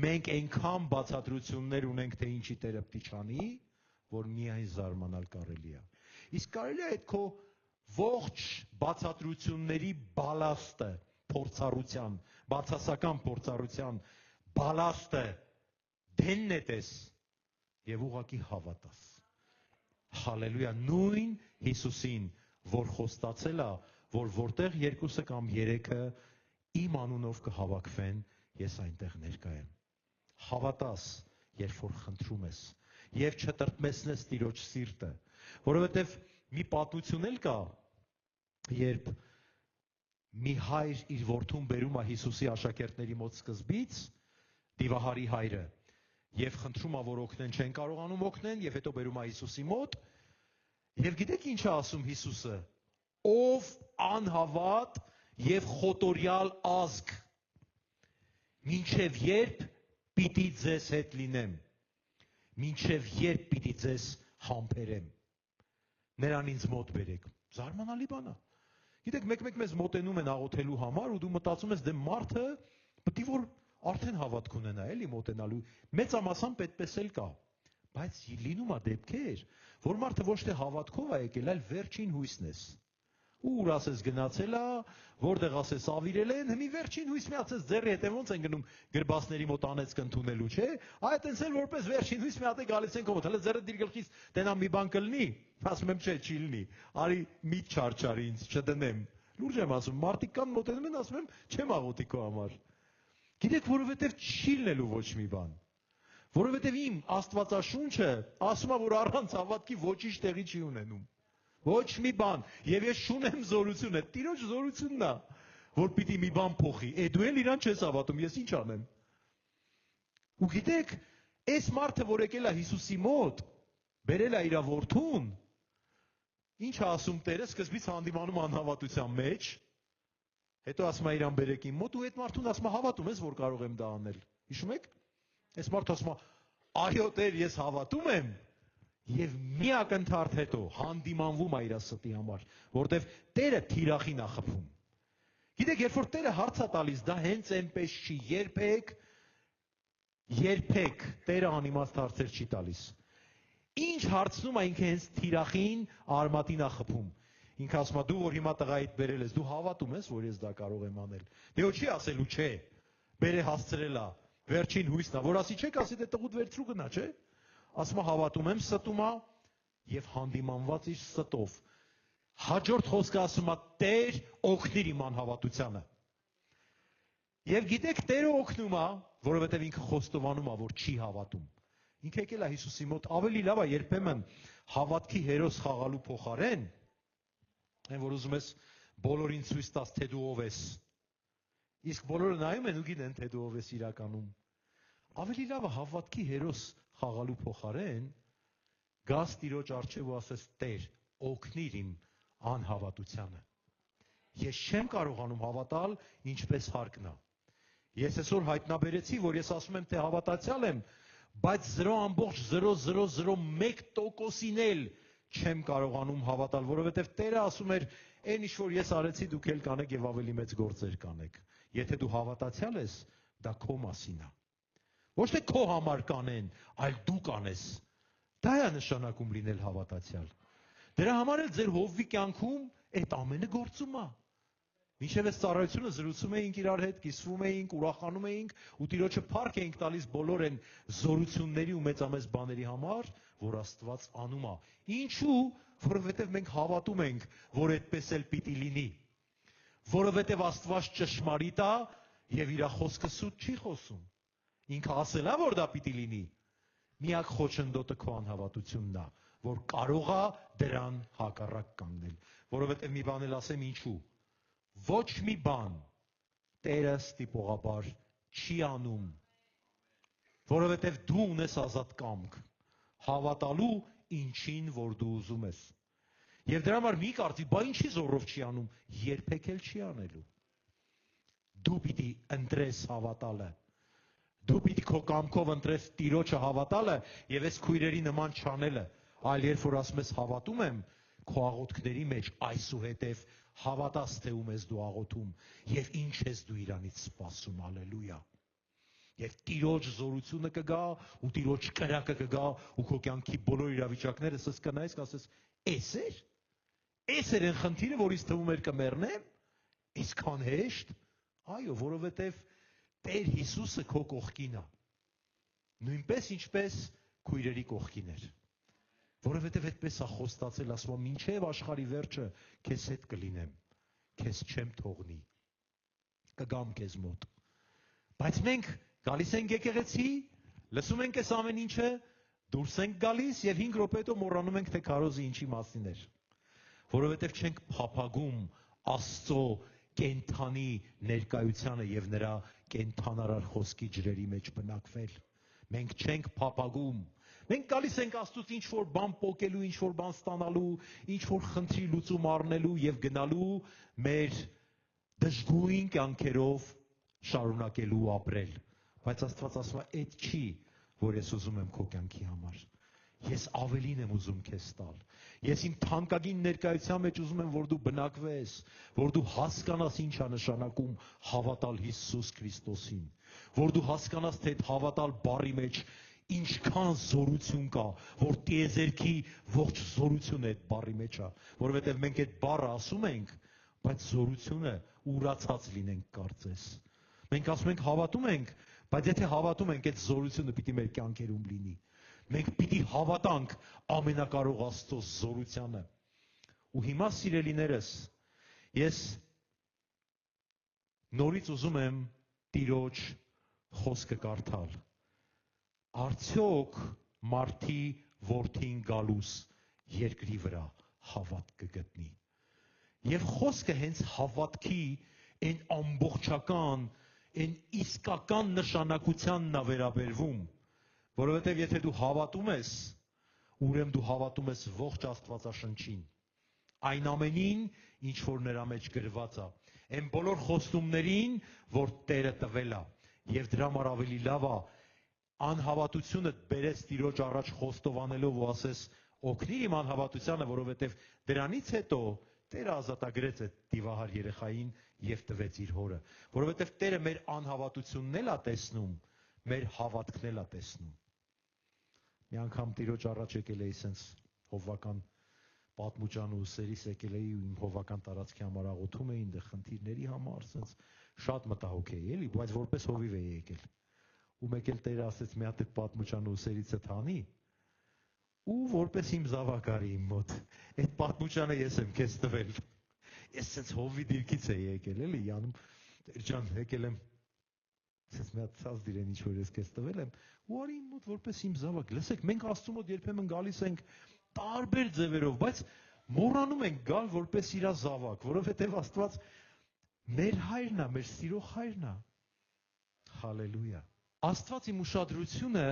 Speaker 2: Մենք այնքան բացատրություններ ունենք, թե ինչի Տերը պիտի չանի, որ միայն զարմանալ կարելի է։ Իսկ կարելի է այդ քո ողջ բացատրությունների բալաստը, փորձառության, բացասական փորձառության բալաստը դենն էտես եւ ուղղակի հավատաս։ Հալելույա, նույն Հիսուսին, որ խոստացել է, որ որտեղ երկուսը կամ երեքը իմ անունով կհավաքվեն, ես այնտեղ ներկա եմ։ Հավատաս, երբ որ խնդրում ես, եւ չտրտմեցնես Տիրոջ սիրտը, որովհետեւ մի պատմություն էլ կա, երբ մի հայր իր որդուն բերում է Հիսուսի աշակերտների մոտ սկզբից, Դիվահարի հայրը, եւ խնդրում է, որ օգնեն, չեն կարողանում օգնեն, եւ հետո բերում է Հիսուսի մոտ, եւ գիտեք ինչ է ասում Հիսուսը. ով անհավատ եւ խոտորյալ ազգ, մինչեւ երբ պիտի ձեզ հետ լինեմ, մինչեւ երբ պիտի ձեզ համբերեմ, նրան ինձ մոտ բերեք։ Զարմանալի բան է։ Գիտեք, մեկ-մեկ մեզ մոտենում են աղոթելու համար ու դու մտածում ես, դե մարդը պետք է որ արդեն հավատք ունենա, էլի մոտենալու, մեծամասամբ այդպես էլ կա, բայց լինում է դեպքեր, որ մարդը ոչ թե հավատքով է եկել, այլ վերջին հույսն ես, ուր ասես գնացել է, որտեղ ասես ավիրել են, հմի վերջին հույս միացես ձեռի հետ ոնց են գնում գրբասների մոտ անեցք ընդունելու, չէ, այդ այնց էլ որպես վերջին հույս մի հատ է գալիս են կողոտ, հələ ձեռը դիր գլխից տենա մի բան կլինի, ասում եմ չէ, չի լինի, արի մի չարչարի ինձ չդնեմ, Լուրջ եմ ասում, մարդիկ կան մոտենում են, ասում եմ, չեմ աղոթի քո համար։ Գիտեք, որովհետև չի լինելու ոչ մի բան։ Որովհետև իմ Աստվածաշունչը ասում է, որ առանց հավատքի ոչինչ տեղի չի ունենում։ Ոչ մի բան։ Եվ ես շունեմ զորությունը, Տիրոջ զորությունն է, որ պիտի մի բան փոխի։ Դու էլ իրան չես հավատում, ես ինչ անեմ։ Ու գիտեք, այս մարդը, որ եկել է Հիսուսի մոտ, բերել է իր որդուն, ինչ է ասում Տերը, սկզբից հանդիմանում անհավատության մեջ, հետո ասում է իրան բերեք իմ մոտ, ու այդ մարդուն ասում է հավատում ես, որ կարող եմ դա անել։ Հիշում եք։ Այս մարդը ասում է, այո Տեր, ես հավատում եմ, եւ մի ակնթարթ հետո հանդիմանվում է իր սրտի համար, որտեվ Տերը թիրախին է խփում։ Գիտեք, երբ որ Տերը հարց է տալիս, դա հենց այնպես չի, երբեք Տերը անիմաստ հարցեր չի տալիս։ Ինչ հարցնում է ինքը հենց թիրախին, արմատին է խփում։ Ինքը ասում է, դու որ հիմա տղայիդ բերել ես, դու հավատում ես, որ ես դա կարող եմ անել։ Դե ոչ չի ասելու, չէ։ Բերը հասցրել է, վերջին հույսն է, որ ասի չեք, ասի դե տղուդ վերցրու գնա, չէ։ Ասում է հավատում եմ, ստում է եւ հանդիմանված իր ստով։ Հաջորդ խոսքը ասում է Տեր օգնիր իմ անհավատությանը։ Եվ գիտեք, Տերը օգնում է, որովհետեւ ինքը խոստովանում է, որ չի հավատում։ Ինքը եկել է Հիսուսի մոտ, ավելի լավ է երբեմն հավատքի հերոս խաղալու փոխարեն, այն որ ուզում ես բոլորին ցույց տաս, թե դու ով ես։ Իսկ բոլորը նայում են ու գիտեն, թե դու ով ես իրականում։ Ավելի լավ է հավատքի հերոս խաղալու փոխարեն գաս Տիրոջ առջև ու ասես Տեր, օգնիր իմ անհավատությանը։ Ես չեմ կարողանում հավատալ, ինչպես հարկն է։ Ես այսօր հայտնաբերեցի, որ ես ասում եմ, թե հավատացյալ եմ, բայց 0.0001%-ին էլ չեմ կարողանում հավատալ, որովհետև Տերը ասում էր, այն ինչ որ ես արեցի, դուք էլ կանեք եւ ավելի մեծ գործեր կանեք։ Եթե դու հավատացյալ ես, դա քո մասին է։ Ոչ թե քո համար կանեն, այլ դու կանես։ Դա է նշանակում լինել հավատացյալ։ Դրա համար էլ ձեր հովվի կյանքում այդ ամենը գործում է։ Մինչև այս ծառայությունը զրուցում էինք իրար հետ, կիսվում էինք, ուրախանում էինք ու Տիրոջը փառք էինք տալիս բոլոր այն զորությունների ու մեծամեծ բաների համար, որ Աստված անում է։ Ինչու՞, որովհետև մենք հավատում ենք, որ այդպես էլ պիտի լինի։ Որովհետև Աստված ճշմարիտ է եւ իր խոսքը սուտ չի խոսում։ Ինքը ասել է, որ դա պիտի լինի։ Միակ խոչընդոտը քո անհավատությունն է, որ կարող է դրան հակառակ կանգնել։ Որովհետև մի բան էլ ասեմ ինչու։ Ոչ մի բան Տերը ստիպողաբար չի անում, որովհետև դու ունես ազատ կամք հավատալու ինչին, որ դու ուզում ես։ Եվ դրա համար մի կարծի, բա ինչի զորով չի անում, երբեք էլ չի անելու։ Դու պիտի ընտրես հավատալը։ Դու պիտի քո կամքով ընտրես Տիրոջը հավատալը եւ այս քույրերի նման չանելը, այլ երբ որ ասում ես հավատում եմ, քո աղոթքների մեջ այսուհետև հավատաս, թե ում ես դու աղոթում եւ ինչ ես դու իրանից սպասում, հալելույա։ Եվ Տիրոջ զորությունը կգա ու Տիրոջ կրակը կգա ու քո կյանքի բոլոր իրավիճակները սս կնայես, կասես, էս էր այն խնդիրը, որից թվում էր կմեռնեմ, այսքան հեշտ, այո, որովհետեւ Տեր Հիսուսը քո կողքին է։ Նույնպես ինչպես քույրերի կողքին էր։ Որովհետև այդպես է խոստացել, ասում է, մինչև աշխարհի վերջը քեզ հետ կլինեմ, քեզ չեմ թողնի, կգամ քեզ մոտ։ Բայց մենք գալիս ենք եկեղեցի, լսում ենք այս ամեն ինչը, դուրս ենք գալիս եւ 5 րոպե հետո մոռանում ենք, թե քարոզը ինչի մասին էր։ Որովհետև չենք փափագում Աստծո կենթանի ներկայությանը եւ նրա կենթանարար խոսքի ջրերի մեջ բնակվել։ Մենք չենք փափագում։ Մենք գալիս ենք Աստծուց ինչ-որ բան պոկելու, ինչ-որ բան ստանալու, ինչ-որ խնդրի լուծում առնելու եւ գնալու մեր դժգույն կյանքերով շարունակելու ապրել։ Բայց Աստված ասում է, այդ չի, որ ես ուզում եմ քո կյանքի համար։ Ես ավելին եմ ուզում քեզ տալ։ Ես իմ թանկագին ներկայության մեջ ուզում եմ, որ դու բնակվես, որ դու հասկանաս ինչ է նշանակում հավատալ Հիսուս Քրիստոսին, որ դու հասկանաս, թե այդ հավատալ բառի մեջ ինչքան զորություն կա, որ տիեզերքի ողջ զորությունը այդ բառի մեջ է, որովհետև մենք այդ բառը ասում ենք, բայց զորությունը ուրացած լինենք կարծես։ Մենք ասում ենք հավատում ենք, բայց եթե հավատում ենք, այդ զորությունը պիտի մեր կյանքերում լինի։ Մենք պիտի հավատանք ամենակարող Աստծո զորությանը։ Ու հիմա սիրելիներս, Ես նորից ուզում եմ Տիրոջ խոսքը կարդալ։ Արդյոք մարդի որդին գալուս երկրի վրա հավատք կգտնի։ Եվ խոսքը հենց հավատքի այն ամբողջական, այն իսկական նշանակությանն է վերաբերվում, որովհետև եթե դու հավատում ես, ուրեմն դու հավատում ես ողջ Աստվածաշնչին, այն ամենին, ինչ որ նրա մեջ գրված է, այն բոլոր խոստումներին, որ Տերը տվել է, եւ դրա համար ավելի լավ է անհավատությունդ բերես Տիրոջ առաջ խոստովանելով ու ասես օգնիր իմ անհավատությանը, որովհետև դրանից հետո Տերը ազատագրեց այդ դիվահար երեխային եւ տվեց իր հորը, որովհետև Տերը մեր անհավատությունն էլ է տեսնում, մեր հավատքն էլ է տեսնում։ Մի անգամ Տիրոջ առաջ եկել էի սենց հովվական պատմուճան ու ուսերից եկել էի ու իմ հովվական տարածքի համար աղոթում էի, այնտեղ խնդիրների համար, սենց շատ մտահոգ էի, էլի, բայց որպես հովիվ էի եկել։ Ու մեկ էլ Տերը ասեց մի հատ այդ պատմուճան ու ուսերիցը թանի ու որպես իմ զավակ արի իմ մոտ։ Այդ պատմուճանը ես եմ քեզ տվել։ Ես սենց հովվի դիրքից էի եկել, էլի, յանում Տեր ջան, եկել եմ սենց մի հատ ցած դիրեն ինչ որ ես քեզ տվել եմ, ու արի իմ մոտ որպես իմ զավակ։ Լսեք, մենք Աստծու մոտ երբեմն գալիս ենք տարբեր ձևերով, բայց մոռանում ենք գալ որպես իր զավակ, որովհետև Աստված մեր հայրն է, մեր սիրող հայրն է։ Հալելույա։ Աստված իմ ուշադրությունը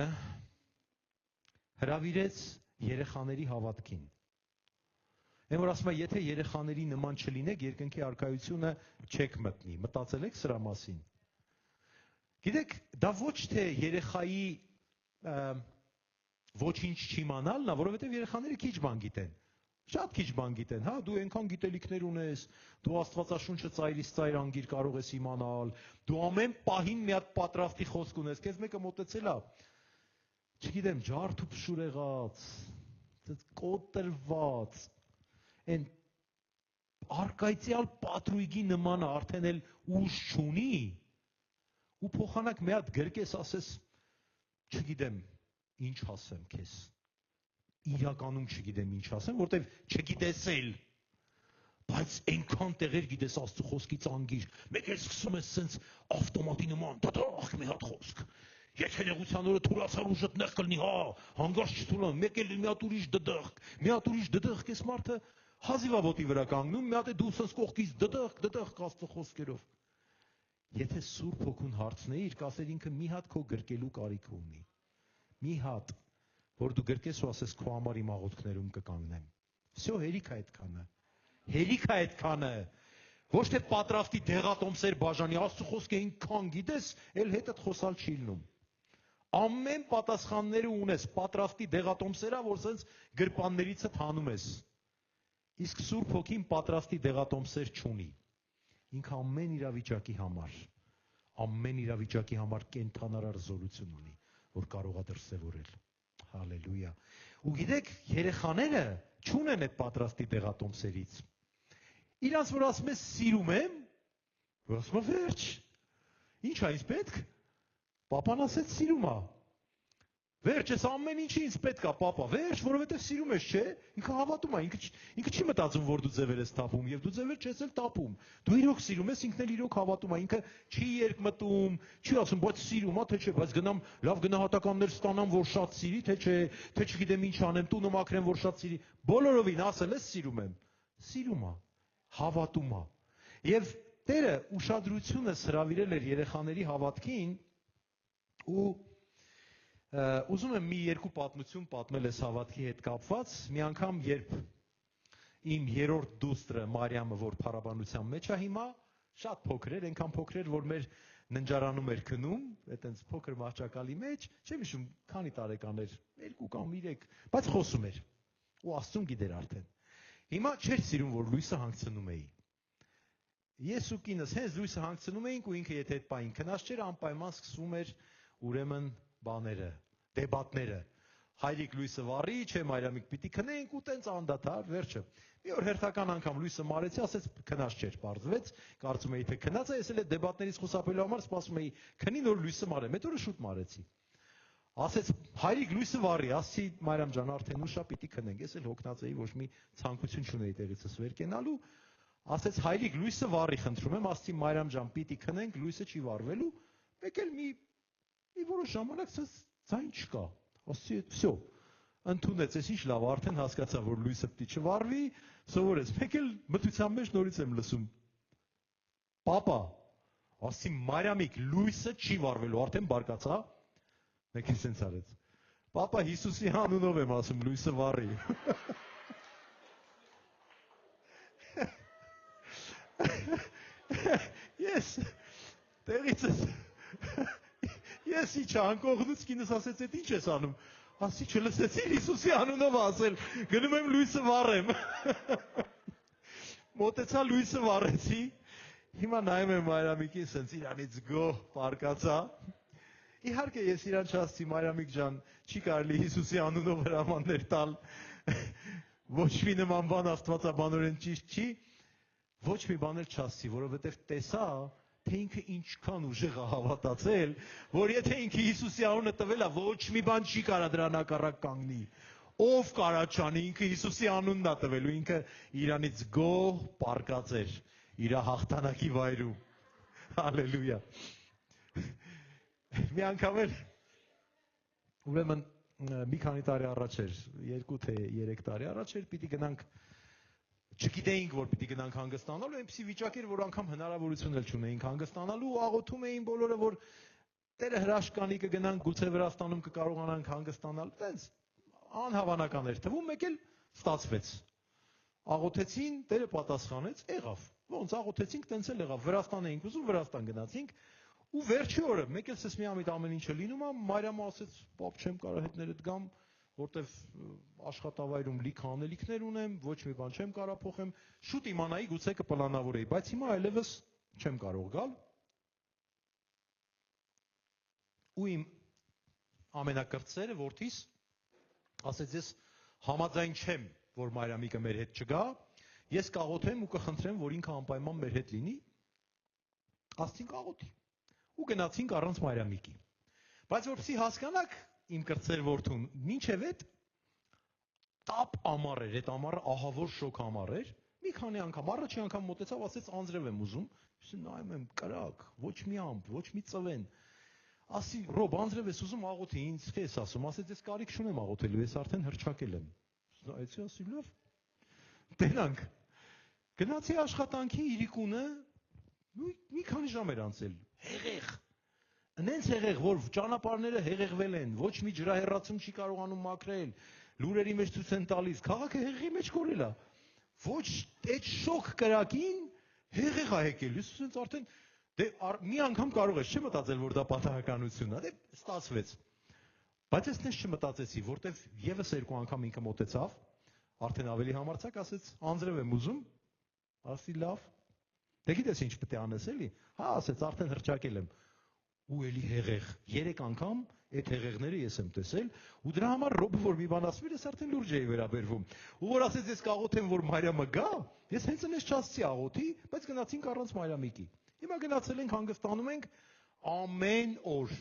Speaker 2: հրավիրեց երեխաների հավատքին։ Այն որ ասում է, եթե երեխաների նման չլինեք, երկնքի արքայությունը չեք մտնի։ Մտածել եք սրա մասին։ Գիտեք, դա ոչ թե երեխայի ոչինչ չիմանալն է, որովհետև երեխաները քիչ բան գիտեն։ Շատ քիչ բան գիտեն, հա, դու այնքան գիտելիքներ ունես, դու Աստվածաշունչը ծայրից ծայր անգիր կարող ես իմանալ, դու ամեն պահին մի հատ պատրաստի խոսք ունես, քեզ մեկը մոտեցել է, չգիտեմ, ջարդ ու փշուր եղած, կոտրված, այն արկայծյալ պատրույգի նմանը արդեն էլ ուժ չունի, ու փոխանակ մի հատ գրկես ասես, չգիտեմ, ինչ ասեմ քեզ, իրականում չգիտեմ ինչ ասեմ, որտեվ չգիտես էլ, բայց այնքան տեղեր գիտես Աստծո խոսքից անգիր, մեկ էլ սկսում ես սենց ավտոմատի նման, դադախ մի հատ խոսք, եթե նեղության օրը թուլացար ուժդ նեղ կլինի, հա, հանգարց չթուլան, մեկ էլ մի հատ ուրիշ դդխ, կես մարդը հազիվավոտի վրա կանգնում, մի հատ է դու սենց կողքից դդխ Աստծո խոսքերով։ Եթե Սուրբ Հոգուն հարցնեիր, կասեր ինքը մի հատ քո գրկելու կարիք ունի, մի հատ, որ դու գրկես ու ասես քո համար իմ աղոթքներում կկանգնեմ։ Всё, հերիք է այդքանը։ Ոչ թե պատրաստի դեղատոմսեր բաժանի, Աստծո խոսքը այնքան գիտես, էլ հետդ խոսալ չի լինում։ Ամեն պատասխանները ունես, պատրաստի դեղատոմսերա, որ սենց գրպաններիցդ հանում ես։ Իսկ Սուրբ Հոգին պատրաստի դեղատոմսեր չունի։ Ինքը ամեն իրավիճակի համար կենթանարար զորություն ունի, որ կարող է դրսևորել։ Հալելույա։ Ու գիտեք, երեխաները չունեն այդ պատրաստի դեղատոմսերից։ Իրանց որ ասում ես սիրում եմ, որ ասում է վերջ։ Ինչ է ինձ պետք։ Պապան ասեց սիրում է։ Վերջ, ես ամեն ինչի ինձ պետք է, պապա, վերջ, որովհետև սիրում ես, չէ։ Ինքը հավատում է, ինքը չի մտածում, որ դու ձևեր ես տապում, եւ դու ձևեր չես էլ տապում։ Դու իրոք սիրում ես, ինքն էլ իրոք հավատում է, ինքը չի երկմտում, չի ասում, բայց սիրում է, թե չէ, բայց գնամ լավ գնահատականներ ստանամ, որ շատ սիրի, թե չէ, թե չգիտեմ ինչ անեմ, տունը մաքրեմ, որ շատ սիրի։ Բոլորովին ասել ես սիրում եմ։ Սիրում է, հավատում է։ Եվ Տերը ուշադրությունը հրավիրել էր երեխաների հավատքին ու ուզում եմ մի երկու պատմություն պատմել այս հավատքի հետ կապված, մի անգամ երբ իմ երրորդ դուստրը Մարիամը, որ փառաբանության մեջ է հիմա, շատ փոքր էր, այնքան փոքր էր, որ մեր ննջարանում էր քնում, այտենց փոքր մահճակալի մեջ, չեմ հիշում քանի տարեկան էր, 2 կամ 3, բայց խոսում էր ու Աստծուն գիտեր արդեն։ Հիմա չէր սիրում, որ լույսը հանգցնում էի։ Ես ու կինս հենց լույսը հանգցնում էինք ու ինքը եթե այդ պահին քնած չէր, անպայման սկսվում էր ուրեմն բաները, դեբատները, հայրիկ լույսը վառի, չէ Մարիամիկ պիտի քնենք ու տենց անդադար, վերջը։ Մի օր հերթական անգամ լույսը մարեցի, ասեց քնած չէր, պարզվեց, կարծում էի թե քնած է, ես էլ այդ դեբատներից խուսափելու համար սպասում էի քնի նոր լույսը մարեմ, այդ օրը շուտ մարեցի։ Ասեց հայրիկ լույսը վառի, ասի Մարիամ ջան, արդեն ուշ է, պիտի քնենք, ես էլ հոգնած էի, ոչ մի ցանկություն չունեի տեղիցս վեր կենալու, ասեց հայրիկ լույսը վառի խնդրում եմ, ասացի Մարիամ ջան, պիտի քնենք, լույսը չի վառվելու, մեկ էլ մի որոշ ժամանակ ձայն չկա։ Ասացի, «Всё, ընդունեց, ես ինչ լավ, արդեն հասկացա, որ լույսը պիտի չվառվի, սովորեց»։ Մեկ էլ մթության մեջ նորից եմ լսում. «Պապա», ասացի Մարիամիկ, լույսը չի վառվելու, արդեն բարկացա։ Մեկ էլ սենց արեց. «Պապա, Հիսուսի անունով եմ ասում, լույսը վառի»։ Ես տեղից ես իջա անկողնուց կինս ասեց, «Էդ ինչ ես անում»։ Ասի չլսեցի Հիսուսի անունով ասել, գնում եմ լույսը վառեմ։ Մոտեցա լույսը վառեցի։ Հիմա նայում եմ Մարիամիկին, սենց իրանից գոհ պարկացա։ Իհարկե ես իրան չասցի, Մարիամիկ ջան, չի կարելի Հիսուսի անունով հրամաններ տալ։ Ոչ մի նման բան աստվածաբանորեն ճիշտ չի։ Ոչ մի բան էլ չասցի, որովհետև տեսա, թե ինքը ինչքան ուժեղ է հավատացել, որ եթե ինքը Հիսուսի անունը տվել է, ոչ մի բան չի կարա դրան հակառակ կանգնի։ Ով կարա չանի, ինքը Հիսուսի անունն է տվելու, ինքը իրանից գոհ պարկած էր իր հաղթանակի վայրում։ Հալելույա։ Մի անգամ էլ ուրեմն մի քանի տարի առաջ էր, 2 թե 3 տարի առաջ էր, պիտի գնանք, չգիտեինք, որ պիտի գնանք հանգստանալու, այնպիսի վիճակ էր, որ անգամ հնարավորություն էլ չունեինք հանգստանալու, աղոթում էին բոլորը, որ Տերը հրաշք կանի կգնանք, գուցե Վրաստանում կկարողանանք հանգստանալ, տենց անհավանական էր թվում, մեկ էլ ստացվեց։ Աղոթեցին, Տերը պատասխանեց, եղավ։ Ոնց աղոթեցինք, տենց էլ եղավ։ Վրաստան էինք ուզում, Վրաստան գնացինք, ու վերջի օրը, մեկ էլ սես միամիտ ամեն ինչը լինում է, Մարիամը ասեց, «Պապ, չեմ կարող հետներդ գամ, որտեվ աշխատավայրում լիքը անելիքներ ունեմ, ոչ մի բան չեմ կարող փոխեմ, շուտ իմանայի, գուցե կպլանավորեի, բայց հիմա այլևս չեմ կարող գալ»։ Ու իմ ամենակրտսերը որդիս ասեց, «Ես համաձայն չեմ, որ Մարիամիկը մեր հետ չգա, ես կաղոթեմ ու կխնդրեմ, որ ինքը անպայման մեր հետ լինի»։ Ասացինք աղոթի։ Ու գնացինք առանց Մարիամիկի։ Բայց որպեսզի հասկանաք, իմ կրտսեր որդուն, մինչև այդ տապ ամառ էր, այդ ամառը ահավոր շոկ ամառ էր։ Մի քանի անգամ, առաջի անգամ մոտեցավ, ասեց անձրև եմ ուզում։ Ես նայում եմ, կրակ, ոչ մի ամպ, ոչ մի ծվեն։ Ասի, Ռոբ, անձրև ես ուզում աղոթի, ինձ քեզ ասում, ասեց, ես կարիք չունեմ աղոթելու, ես արդեն հռչակել եմ։ Նայեցի, ասի, լավ։ Տենանք։ Գնացի աշխատանքի իրիկունը, մի քանի ժամ էր անցել, հեղեղ։ Նենց հեղեղ, որ ճանապարհները հեղեղվել են, ոչ մի ջրահեռացում չի կարողանում մաքրել, լուրերի մեջ ցույց են տալիս, քաղաքը հեղեղի մեջ կորել է։ Ոչ այդ շոկ կրակին հեղեղ է եկել, ես ասենց արդեն դե մի անգամ կարող ես չմտածել, որ դա պատահականություն է, դե ստացվեց։ Բայց ես դες չմտածեցի, որտեվ եւս 2 անգամ ինքը մոտեցավ, արդեն ավելի համարձակ ասեց, անձրև եմ ուզում, ասի լավ։ Դե գիտես ինչ պետք է անես էլի։ Հա, ասեց, արդեն հռչակել եմ։ Ու էլի հեղեղ, 3 անգամ այդ հեղեղները ես եմ տեսել, ու դրա համար Ռոբը որ մի բան ասում էր, ես արդեն լուրջ էի վերաբերվում։ Ու որ ասեց, ես կաղոթեմ, որ Մարիամը գա, ես հենց այնպես չասացի աղոթի, բայց գնացինք առանց Մարիամիկի։ Հիմա գնացել ենք, հանգստանում ենք ամեն օր։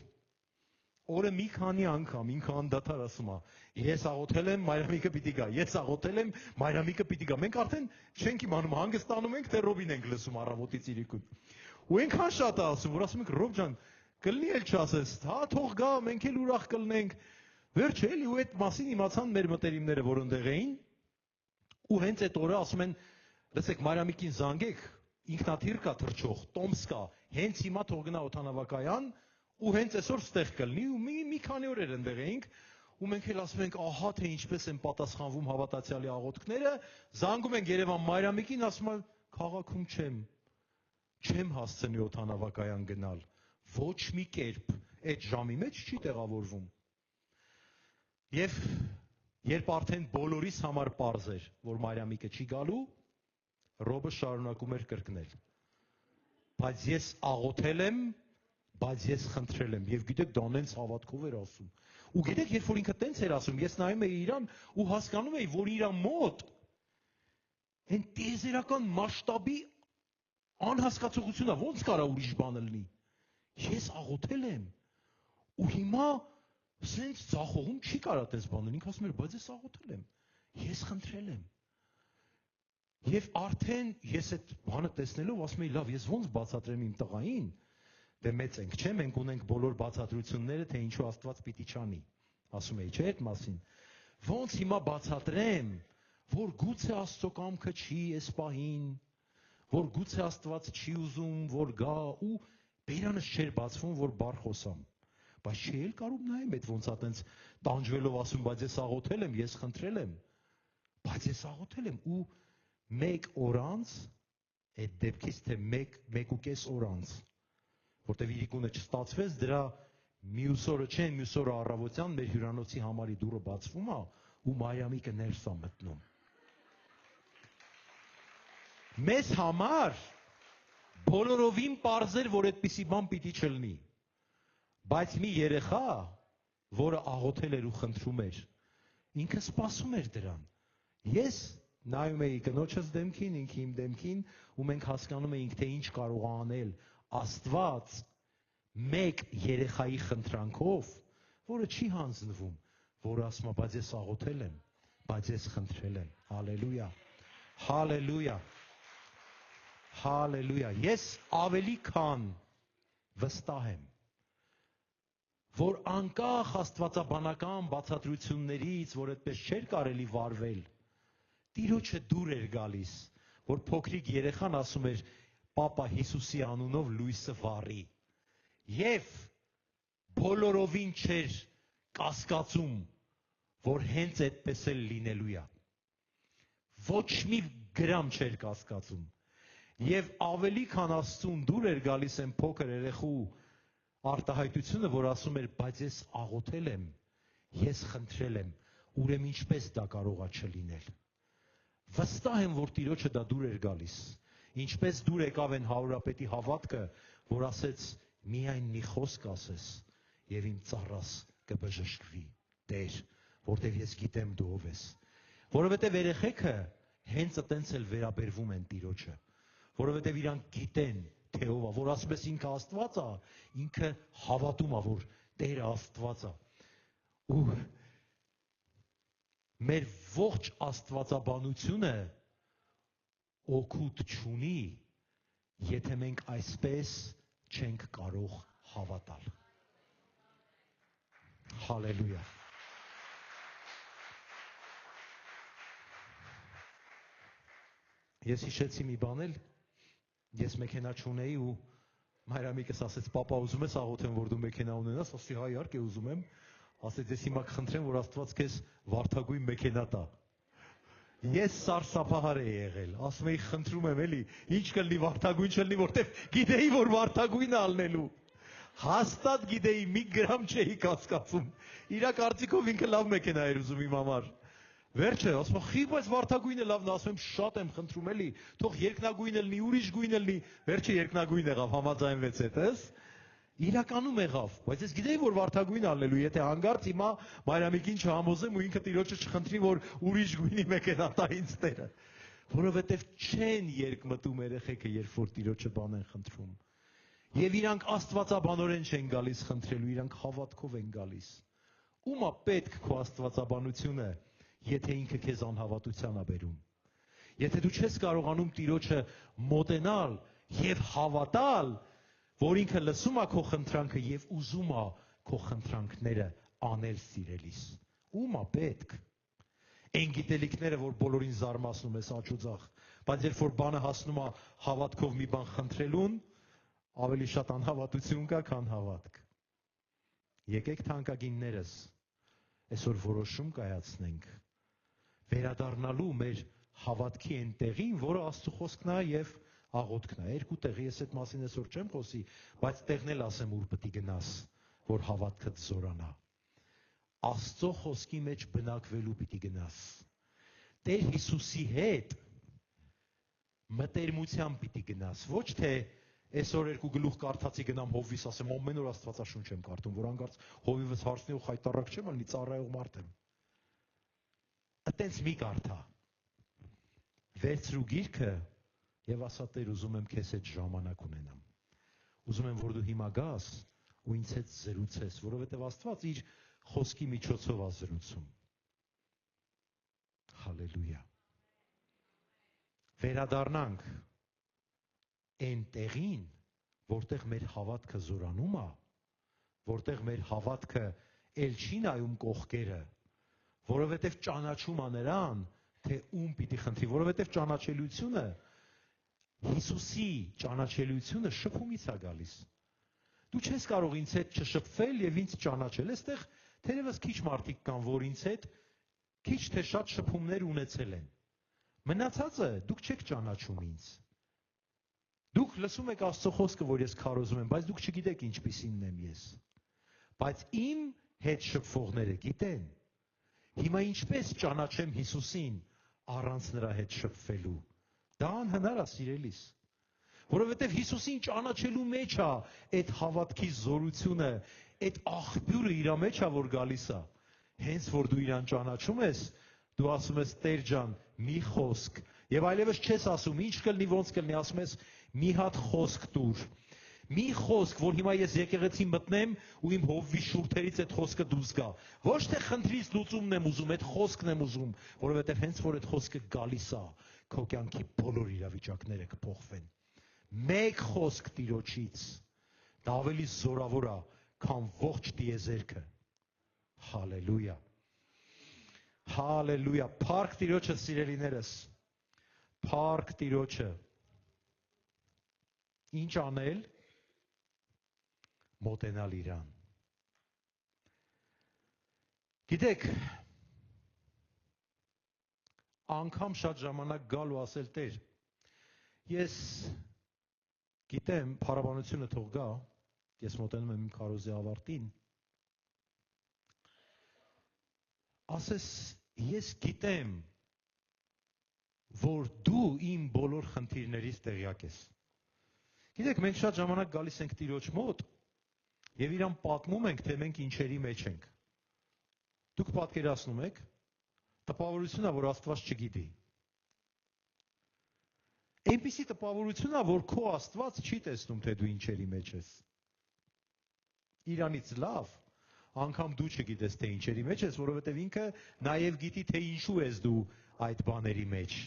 Speaker 2: Օրը մի քանի անգամ ինքը անդադար ասում է, ես աղոթել եմ, Մարիամիկը պիտի գա, ես աղոթել եմ, Մարիամիկը պիտի գա։ Մենք արդեն չենք իմանում, հանգստանում ենք, թե Ռոբին ենք լսում առավոտից իրիկուն։ Ու այնքան շատ է ասում, որ ասում ենք, Ռոբ ջան, կլինի էլ չասես, հա, թող գա, մենք էլ ուրախ կլնենք։ Վերջ էլի ու այդ մասին իմացան մեր մտերիմները, որ ընդեղ էին, ու հենց այդ օրը ասում են, լսեք, Մարիամիկին զանգեք, ինքնաթիռ կա թռչող, տոմս կա, հենց հիմա թող գնա օդանավակայան, ու հենց այսօր ստեղ կլինի, ու մի քանի օրեր ընդեղ էինք, ու մենք էլ ասում ենք, ահա թե ինչպես են պատասխանվում հավատացյալի աղոթքները, զանգում ենք Երևան Մարիամիկին, ասում է, քաղաքում չեմ հասցնի օդանավակայան գնալ, ոչ մի կերպ այդ ժամի մեջ չի տեղավորվում։ Եվ երբ արդեն բոլորիս համար պարզ էր, որ Մարիամիկը չի գալու, Ռոբը շարունակում էր կրկնել։ Բայց ես աղոթել եմ, բայց ես խնդրել եմ, եւ գիտեք, դա նենց հավատքով էր ասում։ Ու գիտեք, երբ որ ինքը տենց էր ասում, ես նայում էի իրան ու հասկանում էի, որ իր մոտ այն տիեզերական մասշտաբի անհասկացողությունա, ոնց կարա ուրիշ բան լինի։ Ես աղոթել եմ, ու հիմա սենց ցախողում չի կարա տես բան լինի, ինքը ասում էր, բայց ես աղոթել եմ, ես խնդրել եմ։ Եվ արդեն ես այդ բանը տեսնելով ասում եի, լավ, ես ոնց բացատրեմ իմ տղային, դե մեծ ենք, չէ՞, մենք ունենք բոլոր բացատրությունները, թե ինչու Աստված պիտի չանի։ Ասում էի, չէ՞ այդ մասին։ Ոնց հիմա բացատրեմ, որ գուցե Աստծո կամքը չի այս պահին, որ գուցե Աստված չի ուզում, որ գա ու բերանս չէր բացվում, որ բառ խոսամ։ Բայց չի էլ կարում նայեմ այդ ոնց է տենց տանջվելով ասում, բայց ես աղոթել եմ, ես խնդրել եմ։ Բայց ես աղոթել եմ ու 1 օր անց այդ դեպքից թե 1.5 օր անց, որտեվ իրիկունը չստացվեց, դրա մյուս օրը չեն, մյուս օրը առավոտյան մեր հյուրանոցի համարի դուռը բացվում է ու Մարիամիկը ներս է մտնում։ Մեզ համար բոլորովին պարզ էր, որ այդպիսի բան պիտի չլինի։ Բայց մի երեխա, որը աղոթել էր ու խնդրում էր, ինքը սպասում էր դրան։ Ես նայում էի կնոջս դեմքին, ինքը իմ դեմքին, ու մենք հասկանում էինք, թե ինչ կարող է անել Աստված մեկ երեխայի խնդրանքով, որը չի հանձնվում, որը ասում է, բայց ես աղոթել եմ, բայց ես խնդրել եմ։ Հալելույա։ Հալելույա։ Հալելույա։ Ես ավելի քան վստահ եմ, որ անկախ աստվածաբանական բացատրություններից, որ այդպես չէր կարելի վարվել, Տիրոջը դուր էր գալիս, որ փոքրիկ երեխան ասում էր Պապա Հիսուսի անունով լույսը վառի։ Եվ բոլորովին չէր կասկածում, որ հենց այդպես էլ լինելու է։ Ոչ մի գրամ չէր կասկածում։ Եվ ավելի քան Աստծուն դուր էր գալիս այն փոքր երեխու արտահայտությունը, որ ասում էր, բայց ես աղոթել եմ, ես խնդրել եմ, ուրեմն ինչպես դա կարող է չլինել։ Վստահ եմ, որ Տիրոջը դա դուր էր գալիս։ Ինչպես դուր եկավ այն հարուրապետի հավատքը, որ ասեց միայն մի խոսք ասես եւ իմ ծառաս կբժշկվի, Տեր, որտեվ ես գիտեմ դու ով ես։ Որովհետեւ երեխեքը հենց այտենց էլ վերաբերվում են Տիրոջը, որովհետեւ իրանք գիտեն, թե ով է, որ ասում ես ինքը Աստված է, ինքը հավատում է, որ Տերը Աստված է։ Ու մեր ողջ աստվածաբանությունը օգուտ չունի, եթե մենք այսպես չենք կարող հավատալ։ Հալելույա։ Ես հիշեցի մի բան էլ, ես մեքենա չունեի ու Մարիամիկս ասեց, պապա ուզում ես աղոթեմ, որ դու մեքենա ունենաս, ասի հա իհարկե ուզում եմ, ասեց ես հիմա կխնդրեմ, որ Աստված քեզ վարդագույն մեքենա տա։ Ես սարսափահար էի եղել, ասում էի խնդրում եմ էլի, ինչ կլինի վարդագույն չլինի, որտեվ գիտեի, որ վարդագույնը ալնելու։ Հաստատ գիտեի, մի գրամ չէի կասկածում։ Իրա կարծիքով ինքը լավ մեքենա էր ուզում իմ համար։ Վերջը, ասում եմ, խի բայց վարդագույնը լավն է, ասում եմ, շատ եմ խնդրում էլի, թող երկնագույնը լինի, ուրիշ գույնը լինի, վերջը երկնագույն եղավ, համաձայնվեց հետս։ Իրականում եղավ, բայց ես գիտեի, որ վարդագույն ալնելու, եթե հանգարց հիմա Մարիամիկին չհամոզեմ ու ինքը Տիրոջը չխնդրի, որ ուրիշ գույնի մեքենա տա ինձ Տերը։ Որովհետև չեն երկմտում երեխեքը, երբ որ Տիրոջը բան են խնդրում։ Եվ իրանք աստվածաբանորեն չեն գալիս խնդրելու, իրանք հավատքով են գալիս։ Ումա պետք քո աստվածաբանությունը, եթե ինքը քեզ անհավատության է բերում։ Եթե դու չես կարողանում Տիրոջը մոտենալ եւ հավատալ, որ ինքը լսում է քո խնդրանքը եւ ուզում է քո խնդրանքները անել սիրելիս։ Ում է պետք։ Այն գիտելիքները, որ բոլորին զարմացնում ես աչուձախ, բայց երբ որ բանը հասնում է հավատքով մի բան խնդրելուն, ավելի շատ անհավատություն կա, քան հավատք։ Եկեք թանկագիններս, այսօր որոշում կայացնենք վերադառնալու մեր հավատքի այն տեղին, որը Աստծո խոսքն է եւ աղոթքն է։ Երկու տեղի, ես այդ մասին այսօր չեմ խոսի, բայց տեղն էլ ասեմ ուր պետք է գնաս, որ հավատքդ զորանա։ Աստծո խոսքի մեջ բնակվելու պիտի գնաս։ Տեր Հիսուսի հետ մտերմության պիտի գնաս, ոչ թե այսօր երկու գլուխ կարդացի գնամ հովվիս, ասեմ ամեն օր Աստվածաշունչ եմ կարդում, որ հանկարծ հովիվս հարցնի ու խայտարակ չեմ, ալնի ծառայող մարդ եմ։ Այտենց մի կարդա։ Վերցրու գիրքը եւ ասա Տեր, ուզում եմ քեզ հետ ժամանակ ունենամ։ Ուզում եմ, որ դու հիմա գաս ու ինձ հետ զրուցես, որովհետեւ Աստված իր խոսքի միջոցով է զրուցում։ Հալելույա։ վերադառնանք այն տեղին, որտեղ մեր հավատքը զորանում է, որտեղ մեր հավատքը էլ չի նայում կողքերը, որովհետև ճանաչում է նրան, թե ում պիտի խնդրի, որովհետև ճանաչելիությունը, Հիսուսի ճանաչելիությունը շփումից է գալիս։ Դու չես կարող ինձ հետ չշփվել եւ ինձ ճանաչել։ Այստեղ թերևս քիչ մարդիկ կան, որ ինձ հետ քիչ թե շատ շփումներ ունեցել են։ Մնացածը դուք չեք ճանաչում ինձ։ Դուք լսում եք Աստծո խոսքը, որ ես քարոզում եմ, բայց դուք չգիտեք ինչպիսինն եմ ես։ Բայց իմ հետ շփվողները գիտեն։ Հիմա ինչպես ճանաչեմ Հիսուսին առանց նրա հետ շփվելու։ Դա անհնար է, սիրելիս։ Որովհետև Հիսուսին ճանաչելու մեջ է այդ հավատքի զորությունը, այդ աղբյուրը իր մեջ է, որ գալիս է։ Հենց որ դու իրան ճանաչում ես, դու ասում ես Տեր ջան, մի խոսք, եւ այլևս չես ասում ինչ կլինի, ոնց կլինի, ասում ես մի հատ խոսք տուր։ Մի խոսք, որ հիմա ես եկեղեցի մտնեմ ու իմ հովվի շուրթերից այդ խոսքը դուրս գա։ Ոչ թե խնդրից լուծումն եմ ուզում, այդ խոսքն եմ ուզում, որովհետև հենց որ այդ խոսքը գալիս է, քո կյանքի բոլոր իրավիճակները կփոխվեն։ Մեկ խոսք Տիրոջից, դա ավելի զորավոր է, քան ողջ տիեզերքը։ Հալելույա։ Հալելույա։ Փառք Տիրոջը, սիրելիներս։ Փառք Տիրոջը։ Ինչ անել։ Մոտենալ իրան։ Գիտեք, անգամ շատ ժամանակ գալ ու ասել Տեր, ես գիտեմ, փառաբանությունը թող գա, ես մոտենում եմ իմ քարոզի ավարտին, ասես ես գիտեմ, որ դու իմ բոլոր խնդիրներից տեղյակ ես։ Գիտեք, մենք շատ ժամանակ գալիս ենք Տիրոջ մոտ եւ իրան պատմում ենք, թե մենք ինչերի մեջ ենք։ Դուք պատկերացնում եք, տպավորություն է, որ Աստված չգիտի։ Այնպիսի տպավորություն է, որ քո Աստված չի տեսնում, թե դու ինչերի մեջ ես։ Իրանից լավ, անգամ դու չգիտես, թե ինչերի մեջ ես, որովհետև ինքը նաև գիտի, թե ինչու ես դու այդ բաների մեջ։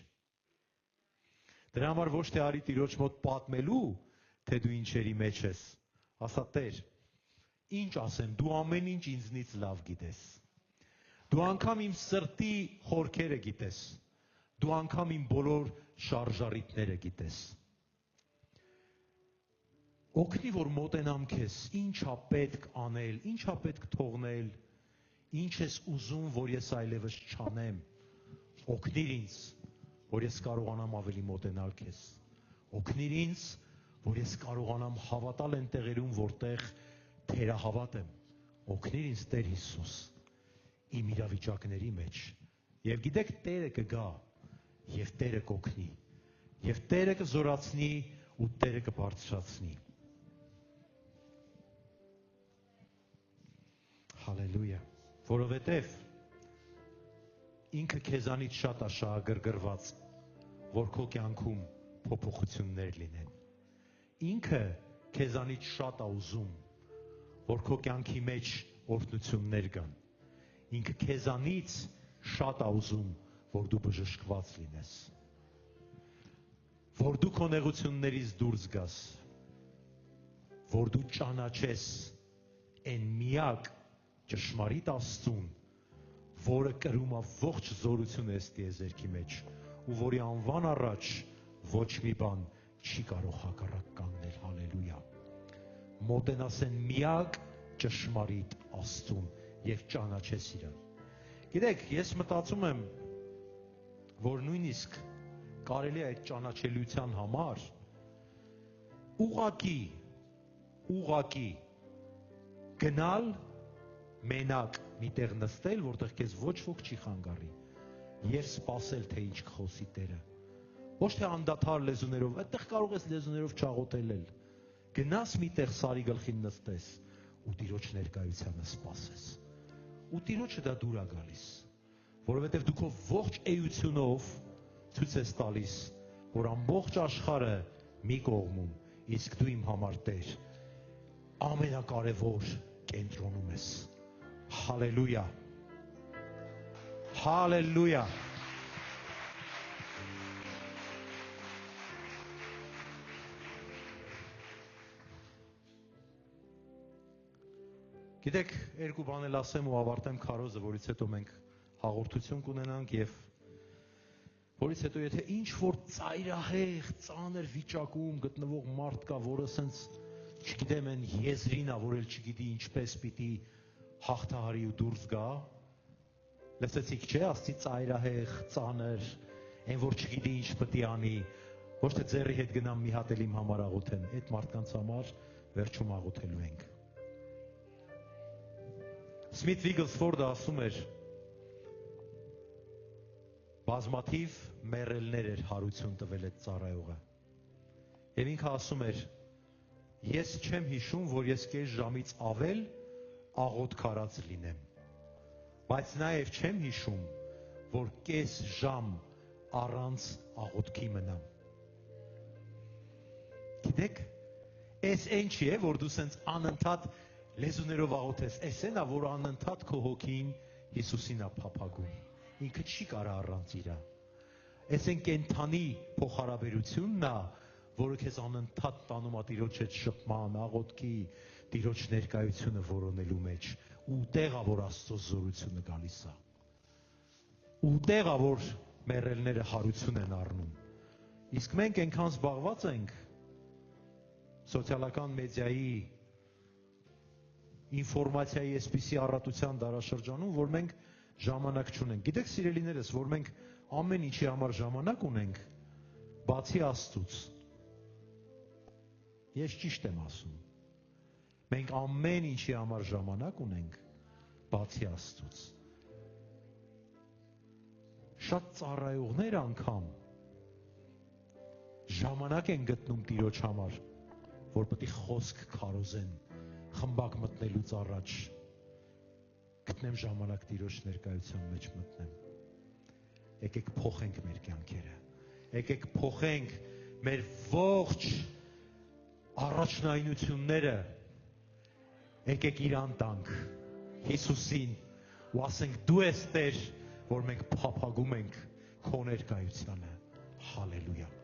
Speaker 2: Դրա համար ոչ թե արի Տիրոջ մոտ պատմելու, թե դու ինչերի մեջ ես, ասա Տեր, ինչ ասեմ, դու ամեն ինչ ինձնից լավ գիտես։ Դու անգամ իմ սրտի խորքերը գիտես։ Դու անգամ իմ բոլոր շարժառիթները գիտես։ Օգնի, որ մոտենամ քեզ, ինչա պետք անել, ինչա պետք թողնել, ինչ ես ուզում, որ ես այլևս չանեմ։ Օգնիր ինձ, որ ես կարողանամ ավելի մոտենալ քեզ։ Օգնիր ինձ, որ ես կարողանամ հավատալ այն տեղերում, որտեղ թերահավատ եմ։ Օգնիր ինձ, Տեր Հիսուս, իմ իրավիճակների մեջ։ Եվ գիտեք, Տերը կգա, եւ Տերը կօգնի, եւ Տերը կզորացնի ու Տերը կբարձրացնի։ Հալելույա, որովհետև ինքը քեզանից շատ է շահագրգռված, որ քո կյանքում փոփոխություններ լինեն։ Ինքը քեզանից շատ է ուզում, որ քո կյանքի մեջ օրհնություններ գան։ Ինքը քեզանից շատ է ուզում, որ դու բժշկված լինես, որ դու քո նեղություններից դուրս գաս, որ դու ճանաչես այն միակ ճշմարիտ Աստծուն, որը կրում է ողջ զորությունը այս տիեզերքի մեջ, ու որի անվան առաջ ոչ մի բան չի կարող հակառակ կանգնել, հալելույա։ Մոտենաս այն միակ ճշմարիտ Աստծուն եւ ճանաչես իրան։ Գիտեք, ես մտածում եմ, որ նույնիսկ կարելի է այդ ճանաչելիության համար ուղղակի գնալ մենակ միտեղ նստել, որտեղ քեզ ոչ ոք չի խանգարի, եւ սպասել, թե ինչ կխոսի Տերը։ Ոչ թե անդադար լեզուներով, այդտեղ կարող ես լեզուներով չաղոթել։ Գնաս միտեղ սարի գլխին նստես ու Տիրոջ ներկայությանը սպասես։ Ու Տիրոջը դա դուր է գալիս, որովհետև դու քո ողջ էությունով ցույց ես տալիս, որ ամբողջ աշխարհը մի կողմում, իսկ դու իմ համար Տեր ամենակարևոր կենտրոնում ես։ Հալելույա։ Հալելույա։ Գիտեք, երկու բան էլ ասեմ ու ավարտեմ քարոզը, որից հետո մենք հաղորդություն կունենանք եւ որից հետո եթե ինչ որ ծայրահեղ, ծանր վիճակում գտնվող մարդ կա, որը սենց չգիտեմ են եզրին ա, որ էլ չգիտի ինչպես պիտի հաղթահարի ու դուրս գա, լսեցիք չէ, ասցի ծայրահեղ, ծանր, այն որ չգիտի ինչ պիտի անի, ոչ թե ձեռի հետ գնամ մի հատ էլ իմ համար աղոթեն, այդ մարդկանց համար վերջում աղոթելու ենք։ Սմիթ Վիգլսվորդը ասում էր, բազմաթիվ մեռելներ էր հարություն տվել այդ ծառայողը։ Եվ ինքը ասում էր, ես չեմ հիշում, որ ես կես ժամից ավել աղոթք արած լինեմ, բայց նաև չեմ հիշում, որ կես ժամ առանց աղոթքի մնամ։ Գիտեք, այս այն չի է, որ դու սենց անընդհատ լեզուներով աղոթես, այս այն է, որ անընդհատ քո հոգին Հիսուսին է փափագում, ինքը չի կարա առանց իրա։ Այս այն կենթանի փոխհարաբերությունն է, որը քեզ անընդհատ տանում է Տիրոջ հետ շփման, աղոթքի, Տիրոջ ներկայությունը որոնելու մեջ, ու տեղ է, որ Աստծո զորությունը գալիս է։ Ու տեղ է, որ մեռելները հարություն են առնում։ Իսկ մենք այնքան զբաղված ենք սոցիալական մեդիայի ինֆորմացիայի այսպիսի առատության դարաշրջանում, որ մենք ժամանակ չունենք։ Գիտեք, սիրելիներս, որ մենք ամեն ինչի համար ժամանակ ունենք, բացի Աստծուց։ Ես ճիշտ եմ ասում։ Մենք ամեն ինչի համար ժամանակ ունենք, բացի Աստծուց։ Շատ ծառայողներ անգամ ժամանակ են գտնում Տիրոջ համար, որ պետք է խոսք քարոզեն, խմբակ մտնելուց առաջ գտնեմ ժամանակ Տիրոջ ներկայության մեջ մտնեմ։ Եկեք փոխենք մեր կյանքերը։ Եկեք փոխենք մեր ողջ առաջնայնությունները։ Եկեք իրան տանք Հիսուսին ու ասենք դու ես Տեր, որ մենք փափագում ենք քո ներկայությանը։ Հալելույա։